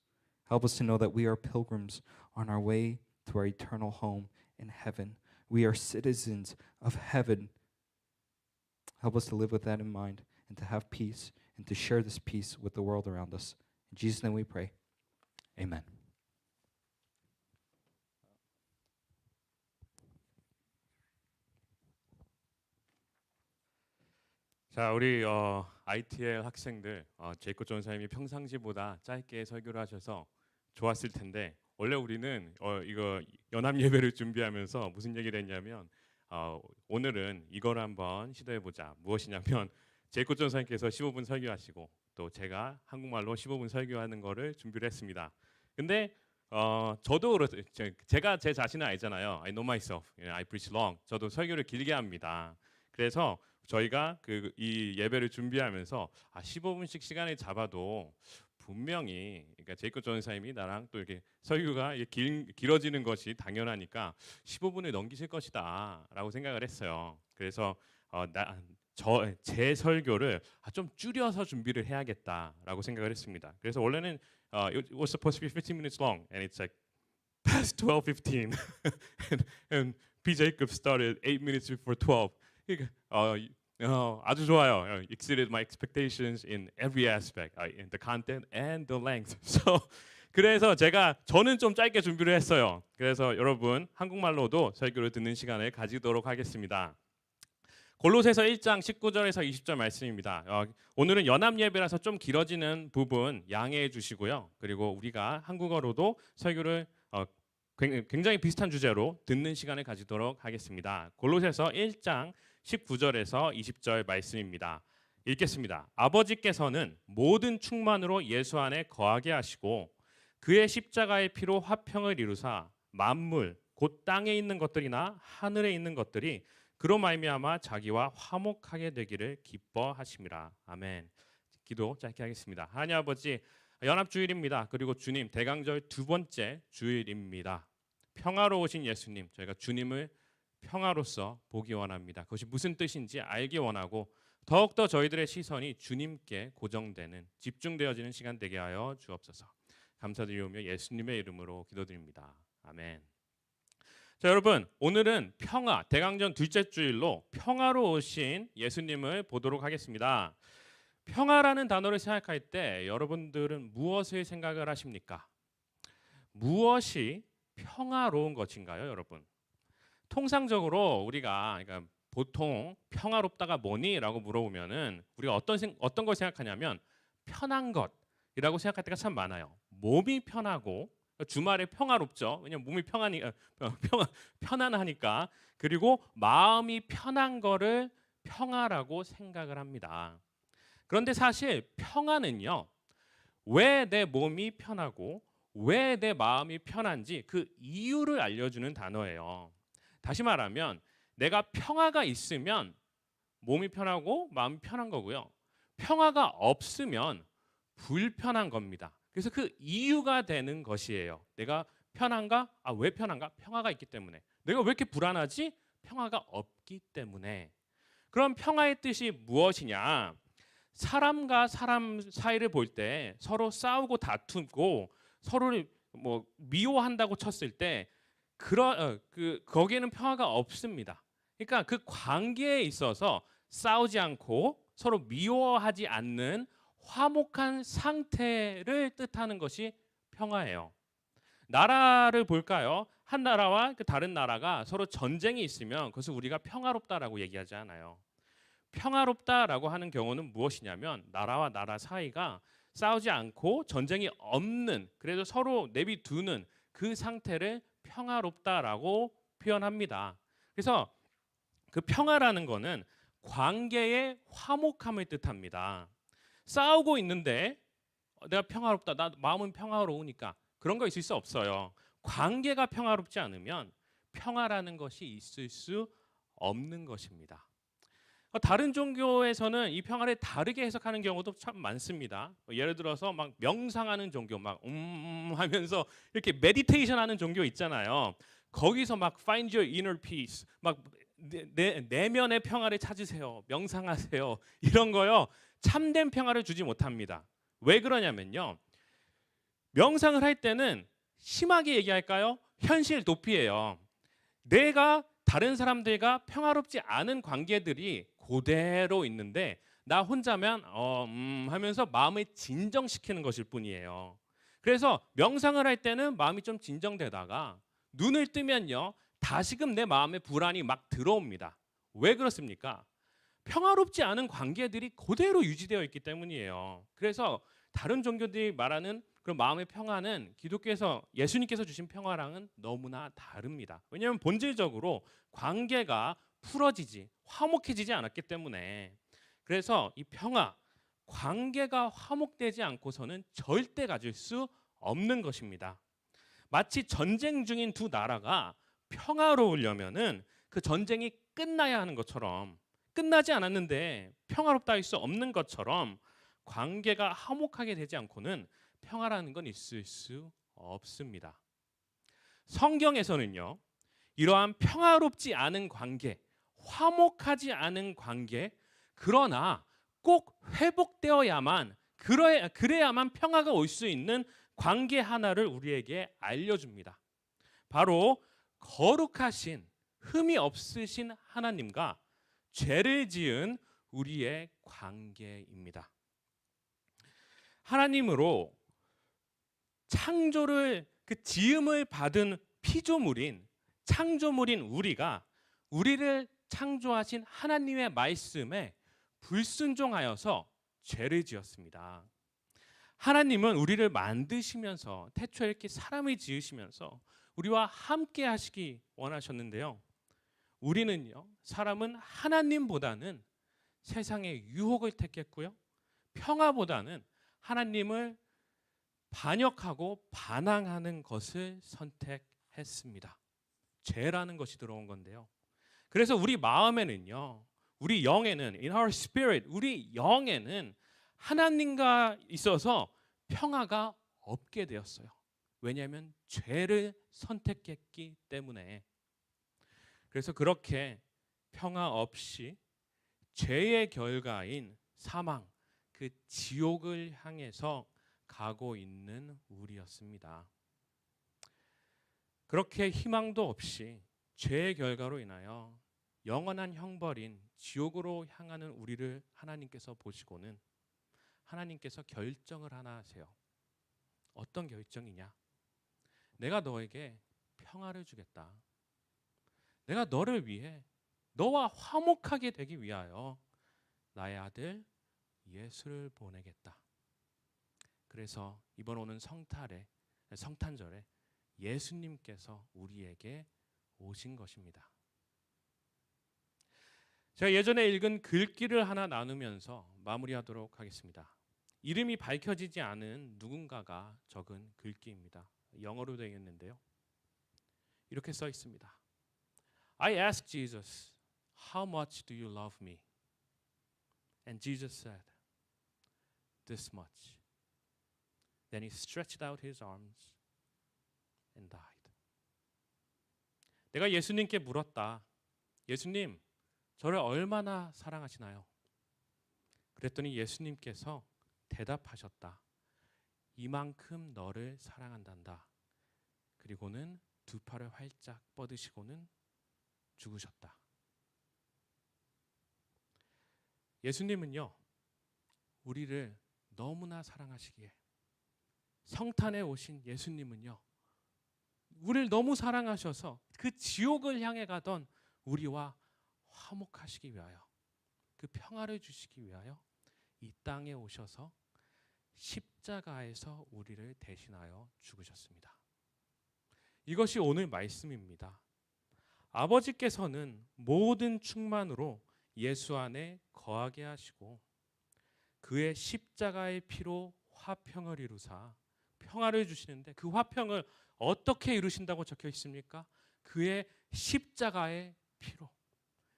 [SPEAKER 1] Help us to know that we are pilgrims on our way to our eternal home in heaven. We are citizens of heaven. Help us to live with that in mind and to have peace and to share this peace with the world around us. In Jesus' name we pray. Amen.
[SPEAKER 2] 자, 우리 ITL 학생들 제이콥 전사님이 평상시보다 짧게 설교를 하셔서 좋았을 텐데 원래 우리는 이거 연합 예배를 준비하면서 무슨 얘기를 했냐면 오늘은 이걸 한번 시도해 보자. 무엇이냐면 제이콥 전사님께서 15분 설교하시고 또 제가 한국말로 15분 설교하는 거를 준비를 했습니다. 근데 저도 제가 제 자신을 알잖아요. I know myself. I preach long. 저도 설교를 길게 합니다. 그래서 저희가 이 예배를 준비하면서 15분씩 시간을 잡아도 분명히 그러니까 제이콥 전사님이 나랑 또 이렇게 설교가 길어지는 것이 당연하니까 15분을 넘기실 것이다라고 생각을 했어요. 그래서 제 설교를 좀 줄여서 준비를 해야겠다라고 생각을 했습니다. 그래서 원래는 it was supposed to be 15 minutes long, and it's like past 12:15, and P. Jacob started 8 minutes before 12. 아주 좋아요. Exceeded my expectations in every aspect, in the content and the length. So 그래서 저는 좀 짧게 준비를 했어요. 그래서 여러분 한국말로도 설교를 듣는 시간을 가지도록 하겠습니다. 골로새서 1장 19절에서 20절 말씀입니다. 오늘은 연합 예배라서 좀 길어지는 부분 양해해 주시고요. 그리고 우리가 한국어로도 설교를 굉장히 비슷한 주제로 듣는 시간을 가지도록 하겠습니다. 골로새서 1장 19절에서 20절 말씀입니다. 읽겠습니다. 아버지께서는 모든 충만으로 예수 안에 거하게 하시고 그의 십자가의 피로 화평을 이루사 만물 곧 땅에 있는 것들이나 하늘에 있는 것들이 그로 말미암아 자기와 화목하게 되기를 기뻐하심이라. 아멘. 기도 짧게 하겠습니다. 하나님 아버지, 연합주일입니다. 그리고 주님 대강절 두 번째 주일입니다. 평화로우신 예수님, 저희가 주님을 평화로서 보기 원합니다. 그것이 무슨 뜻인지 알기 원하고 더욱더 저희들의 시선이 주님께 고정되는 집중되어지는 시간 되게 하여 주옵소서. 감사드리오며 예수님의 이름으로 기도드립니다. 아멘. 자, 여러분, 오늘은 평화, 대강전 둘째 주일로 평화로우신 예수님을 보도록 하겠습니다. 평화라는 단어를 생각할 때 여러분들은 무엇을 생각을 하십니까? 무엇이 평화로운 것인가요, 여러분? 통상적으로 우리가 그러니까 보통 평화롭다가 뭐니라고 물어보면은 우리가 어떤 걸 생각하냐면 편한 것이라고 생각할 때가 참 많아요. 몸이 편하고 주말에 평화롭죠. 왜냐면 몸이 편안하니까. 그리고 마음이 편한 거를 평화라고 생각을 합니다. 그런데 사실 평화는요. 왜 내 몸이 편하고 왜 내 마음이 편한지 그 이유를 알려주는 단어예요. 다시 말하면 내가 평화가 있으면 몸이 편하고 마음이 편한 거고요. 평화가 없으면 불편한 겁니다. 그래서 그 이유가 되는 것이에요. 내가 편한가? 왜 편한가? 평화가 있기 때문에. 내가 왜 이렇게 불안하지? 평화가 없기 때문에. 그럼 평화의 뜻이 무엇이냐? 사람과 사람 사이를 볼 때 서로 싸우고 다투고 서로를 미워한다고 쳤을 때 거기에는 평화가 없습니다. 그러니까 그 관계에 있어서 싸우지 않고 서로 미워하지 않는 화목한 상태를 뜻하는 것이 평화예요. 나라를 볼까요? 한 나라와 다른 나라가 서로 전쟁이 있으면 그것을 우리가 평화롭다라고 얘기하지 않아요. 평화롭다라고 하는 경우는 무엇이냐면 나라와 나라 사이가 싸우지 않고 전쟁이 없는 그래도 서로 내비두는 그 상태를 평화롭다라고 표현합니다. 그래서 그 평화라는 거는 관계의 화목함을 뜻합니다. 싸우고 있는데 내가 평화롭다, 나 마음은 평화로우니까 그런 거 있을 수 없어요. 관계가 평화롭지 않으면 평화라는 것이 있을 수 없는 것입니다. 다른 종교에서는 이 평화를 다르게 해석하는 경우도 참 많습니다. 예를 들어서 막 명상하는 종교, 막 하면서 이렇게 메디테이션 하는 종교 있잖아요. 거기서 막 find your inner peace, 막 내면의 평화를 찾으세요, 명상하세요, 이런 거요. 참된 평화를 주지 못합니다. 왜 그러냐면요. 명상을 할 때는 심하게 얘기할까요? 현실 도피예요. 내가 다른 사람들과 평화롭지 않은 관계들이 그대로 있는데 나 혼자면 하면서 마음을 진정시키는 것일 뿐이에요. 그래서 명상을 할 때는 마음이 좀 진정되다가 눈을 뜨면요, 다시금 내 마음에 불안이 막 들어옵니다. 왜 그렇습니까? 평화롭지 않은 관계들이 그대로 유지되어 있기 때문이에요. 그래서 다른 종교들이 말하는 그런 마음의 평화는 기독교에서 예수님께서 주신 평화랑은 너무나 다릅니다. 왜냐하면 본질적으로 관계가 풀어지지, 화목해지지 않았기 때문에. 그래서 이 평화, 관계가 화목되지 않고서는 절대 가질 수 없는 것입니다. 마치 전쟁 중인 두 나라가 평화로우려면은 그 전쟁이 끝나야 하는 것처럼, 끝나지 않았는데 평화롭다 할 수 없는 것처럼 관계가 화목하게 되지 않고는 평화라는 건 있을 수 없습니다. 성경에서는요, 이러한 평화롭지 않은 관계, 화목하지 않은 관계, 그러나 꼭 회복되어야만, 그래야만 평화가 올 수 있는 관계 하나를 우리에게 알려줍니다. 바로 거룩하신, 흠이 없으신 하나님과 죄를 지은 우리의 관계입니다. 하나님으로 창조를, 그 지음을 받은 피조물인, 창조물인 우리가 우리를 창조하신 하나님의 말씀에 불순종하여서 죄를 지었습니다. 하나님은 우리를 만드시면서, 태초에 이렇게 사람을 지으시면서 우리와 함께 하시기 원하셨는데요, 우리는요, 사람은 하나님보다는 세상의 유혹을 택했고요, 평화보다는 하나님을 반역하고 반항하는 것을 선택했습니다. 죄라는 것이 들어온 건데요. 그래서 우리 마음에는요, 우리 영에는, in our spirit, 우리 영에는 하나님과 있어서 평화가 없게 되었어요. 왜냐하면 죄를 선택했기 때문에. 그래서 그렇게 평화 없이 죄의 결과인 사망, 그 지옥을 향해서 가고 있는 우리였습니다. 그렇게 희망도 없이 죄의 결과로 인하여 영원한 형벌인 지옥으로 향하는 우리를 하나님께서 보시고는 하나님께서 결정을 하나 하세요. 어떤 결정이냐? 내가 너에게 평화를 주겠다. 내가 너를 위해, 너와 화목하게 되기 위하여 나의 아들 예수를 보내겠다. 그래서 이번 오는 성탄절에 예수님께서 우리에게 오신 것입니다. 제가 예전에 읽은 글귀를 하나 나누면서 마무리하도록 하겠습니다. 이름이 밝혀지지 않은 누군가가 적은 글귀입니다. 영어로 되어 있는데요, 이렇게 써 있습니다. I asked Jesus, how much do you love me? And Jesus said, this much. Then he stretched out his arms and died. 내가 예수님께 물었다. 예수님, 저를 얼마나 사랑하시나요? 그랬더니 예수님께서 대답하셨다. 이만큼 너를 사랑한단다. 그리고는 두 팔을 활짝 뻗으시고는 죽으셨다. 예수님은요, 우리를 너무나 사랑하시기에, 성탄에 오신 예수님은요, 우리를 너무 사랑하셔서 그 지옥을 향해 가던 우리와 화목하시기 위하여, 그 평화를 주시기 위하여 이 땅에 오셔서 십자가에서 우리를 대신하여 죽으셨습니다. 이것이 오늘 말씀입니다. 아버지께서는 모든 충만으로 예수 안에 거하게 하시고 그의 십자가의 피로 화평을 이루사 평화를 주시는데, 그 화평을 어떻게 이루신다고 적혀 있습니까? 그의 십자가의 피로,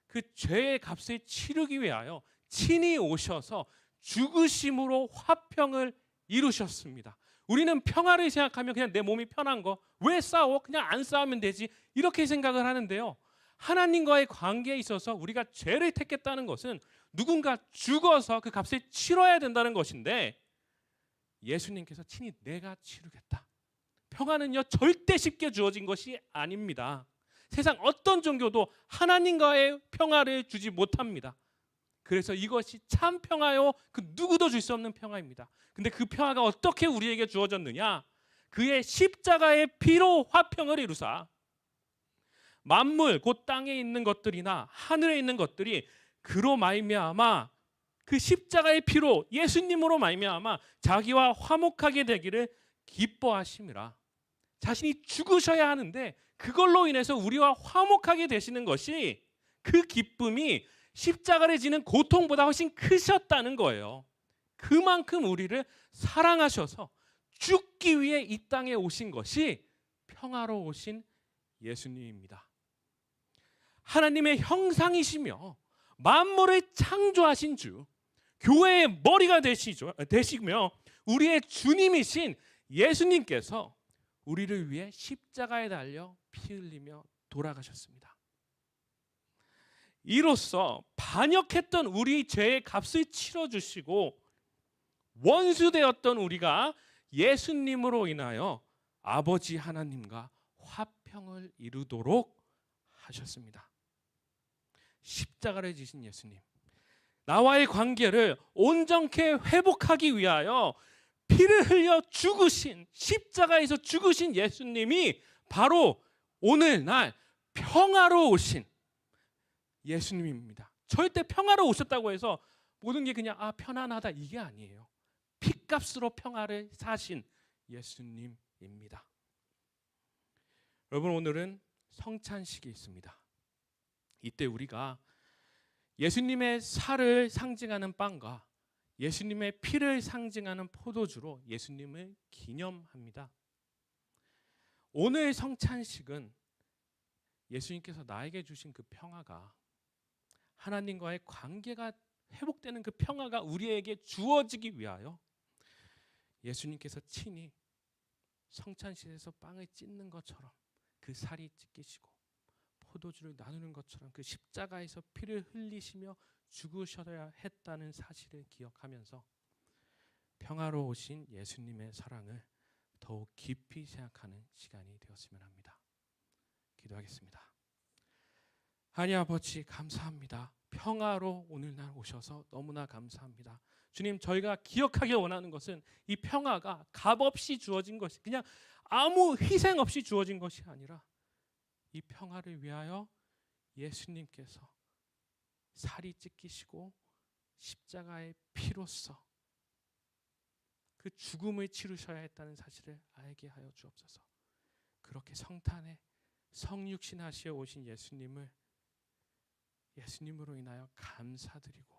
[SPEAKER 2] 그 죄의 값을 치르기 위하여 친히 오셔서 죽으심으로 화평을 이루셨습니다. 우리는 평화를 생각하면 그냥 내 몸이 편한 거, 왜 싸워? 그냥 안 싸우면 되지, 이렇게 생각을 하는데요, 하나님과의 관계에 있어서 우리가 죄를 택했다는 것은 누군가 죽어서 그 값을 치러야 된다는 것인데, 예수님께서 친히 내가 치르겠다. 평화는요, 절대 쉽게 주어진 것이 아닙니다. 세상 어떤 종교도 하나님과의 평화를 주지 못합니다. 그래서 이것이 참 평화요, 그 누구도 줄 수 없는 평화입니다. 근데 그 평화가 어떻게 우리에게 주어졌느냐? 그의 십자가의 피로 화평을 이루사 만물 곧 땅에 있는 것들이나 하늘에 있는 것들이 그로 말미암아 그 십자가의 피로 예수님으로 말미암아 자기와 화목하게 되기를 기뻐하심이라. 자신이 죽으셔야 하는데 그걸로 인해서 우리와 화목하게 되시는 것이, 그 기쁨이 십자가를 지는 고통보다 훨씬 크셨다는 거예요. 그만큼 우리를 사랑하셔서 죽기 위해 이 땅에 오신 것이 평화로우신 예수님입니다. 하나님의 형상이시며 만물을 창조하신 주, 교회의 머리가 되시며 우리의 주님이신 예수님께서 우리를 위해 십자가에 달려 피 흘리며 돌아가셨습니다. 이로써 반역했던 우리 죄의 값을 치러주시고 원수되었던 우리가 예수님으로 인하여 아버지 하나님과 화평을 이루도록 하셨습니다. 십자가를 지신 예수님, 나와의 관계를 온전케 회복하기 위하여 피를 흘려 죽으신, 십자가에서 죽으신 예수님이 바로 오늘날 평화로우신 예수님입니다. 절대 평화로우셨다고 해서 모든 게 그냥 편안하다 이게 아니에요. 피값으로 평화를 사신 예수님입니다. 여러분, 오늘은 성찬식이 있습니다. 이때 우리가 예수님의 살을 상징하는 빵과 예수님의 피를 상징하는 포도주로 예수님을 기념합니다. 오늘 성찬식은 예수님께서 나에게 주신 그 평화가, 하나님과의 관계가 회복되는 그 평화가 우리에게 주어지기 위하여 예수님께서 친히 성찬식에서 빵을 찢는 것처럼 그 살이 찢기시고 포도주를 나누는 것처럼 그 십자가에서 피를 흘리시며 죽으셔야 했다는 사실을 기억하면서 평화로우신 예수님의 사랑을 더욱 깊이 생각하는 시간이 되었으면 합니다. 기도하겠습니다. 하나님 아버지, 감사합니다. 평화로 오늘날 오셔서 너무나 감사합니다. 주님, 저희가 기억하길 원하는 것은 이 평화가 값없이 주어진 것이, 그냥 아무 희생 없이 주어진 것이 아니라 이 평화를 위하여 예수님께서 살이 찢기시고 십자가의 피로써 그 죽음을 치르셔야 했다는 사실을 알게 하여 주옵소서. 그렇게 성탄에 성육신하시어 오신 예수님으로 인하여 감사드리고,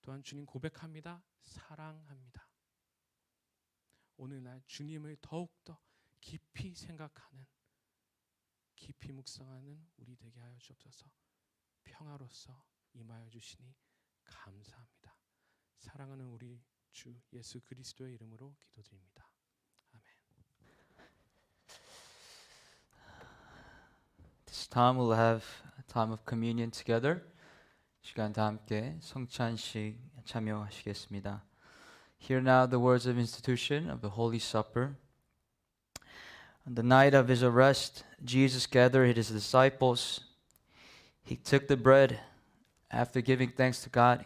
[SPEAKER 2] 또한 주님 고백합니다. 사랑합니다. 오늘날 주님을 더욱더 깊이 생각하는, 깊이 묵상하는 우리 되게 하여 주옵소서. 평화로서 임하여 주시니 감사합니다. 사랑하는 우리 주 예수 그리스도의 이름으로 기도드립니다. 아멘.
[SPEAKER 3] This time we'll have a time of communion together. 시간 다 함께 성찬식 참여하시겠습니다. Hear now the words of institution of the Holy Supper. On the night of his arrest, Jesus gathered his disciples. He took the bread. After giving thanks to God,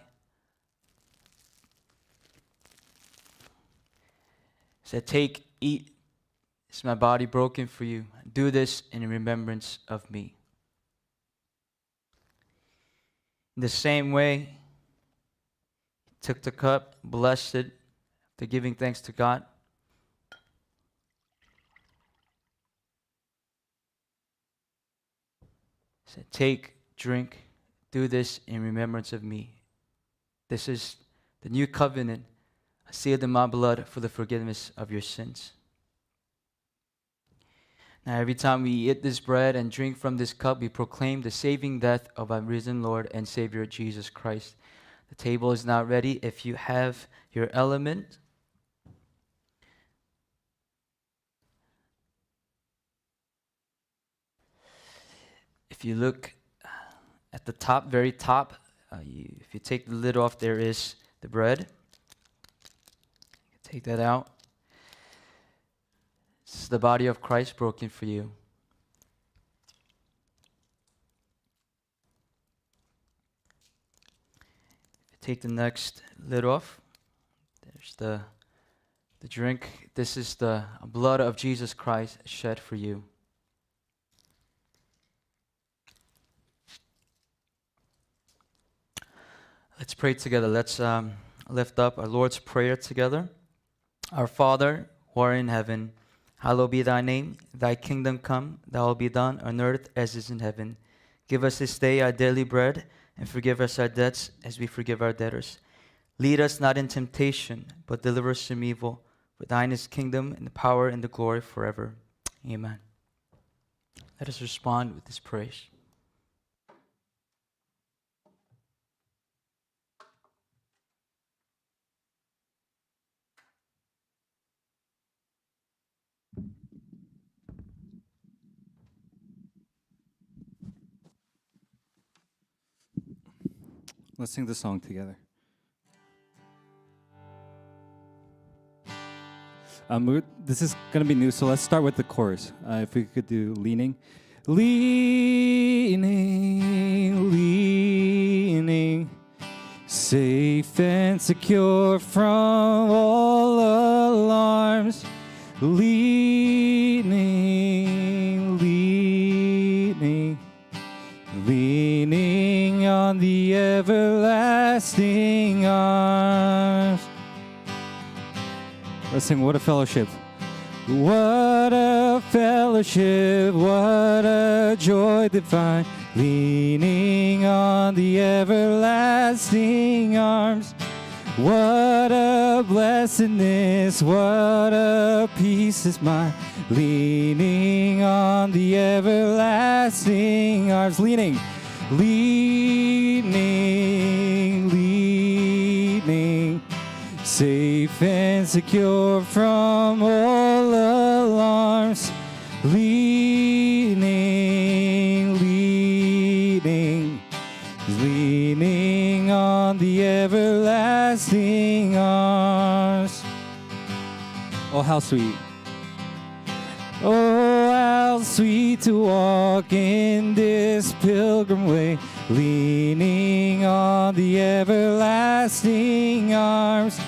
[SPEAKER 3] he said, "Take, eat. It's my body broken for you. Do this in remembrance of me." In the same way, he took the cup, blessed it, after giving thanks to God. He said, "Take, drink. Do this in remembrance of me. This is the new covenant, sealed in my blood for the forgiveness of your sins." Now, every time we eat this bread and drink from this cup, we proclaim the saving death of our risen Lord and Savior Jesus Christ. The table is now ready. If you have your element, if you look at the top, very top, if you take the lid off, there is the bread. Take that out. This is the body of Christ broken for you. take the next lid off. There's the drink. This is the blood of Jesus Christ shed for you. Let's pray together. Let's lift up our Lord's Prayer together. Our Father, who art in heaven, hallowed be thy name. Thy kingdom come, thy will be done on earth as is in heaven. Give us this day our daily bread, and forgive us our debts as we forgive our debtors. Lead us not in temptation, but deliver us from evil. For thine is the kingdom, and the power, and the glory forever. Amen. Let us respond with this praise.
[SPEAKER 1] Let's sing the song together. This is going to be new, so let's start with the chorus. If we could do leaning. Leaning, leaning, safe and secure from all alarms. Leaning, leaning, leaning on the everlasting arms. Let's sing What a Fellowship. What a fellowship, what a joy divine, leaning on the everlasting arms. What a blessedness, what a peace is mine, leaning on the everlasting arms. Leaning, leaning, leaning, safe and secure from all alarms. Leaning, leaning, leaning on the everlasting arms. Oh, how sweet. Oh, how sweet to walk in this pilgrim way, leaning on the everlasting arms.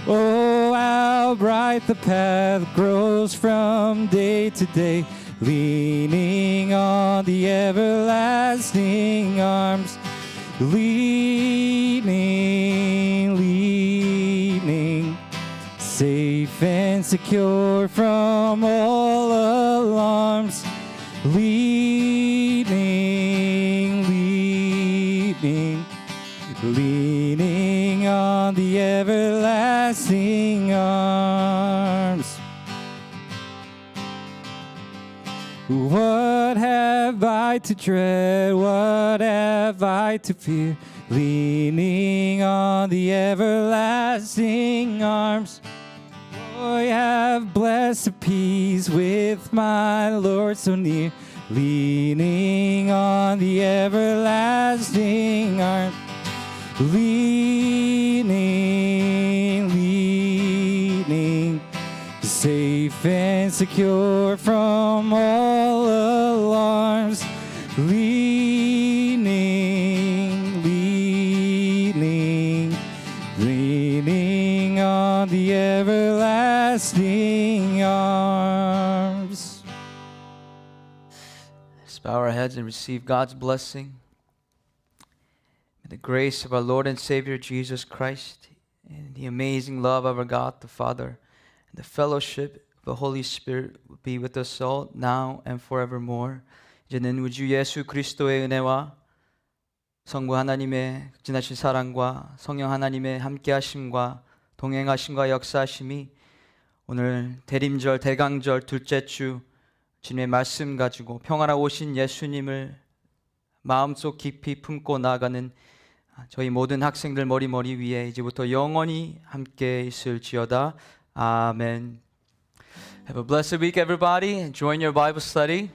[SPEAKER 1] Oh, how bright the path grows from day to day, leaning on the everlasting arms. Leaning, leaning, safe and secure from all alarms. Leaning, leaning, leaning on the everlasting arms. What have I to dread? What have I to fear? Leaning on the everlasting arms. I have blessed peace with my Lord so near, leaning on the everlasting arms. Leaning, leaning, safe and secure from all alarms. Leaning, leaning, leaning on the everlasting arms.
[SPEAKER 3] Let's bow our heads and receive God's blessing. May the grace of our Lord and Savior Jesus Christ and the amazing love of our God the Father and the fellowship of the Holy Spirit be with us all now and forevermore. 이제는 우리 주 예수 그리스도의 은혜와 성부 하나님의 극진하신 사랑과 성령 하나님의 함께하심과 동행하심과 역사하심이 오늘 대림절 대강절 둘째 주 주님의 말씀 가지고 평안하고 오신 예수님을 마음속 깊이 품고 나아가는 저희 모든 학생들 머리 위에 이제부터 영원히 함께 있을지어다. 아멘. Have a blessed week, everybody. Join your Bible study.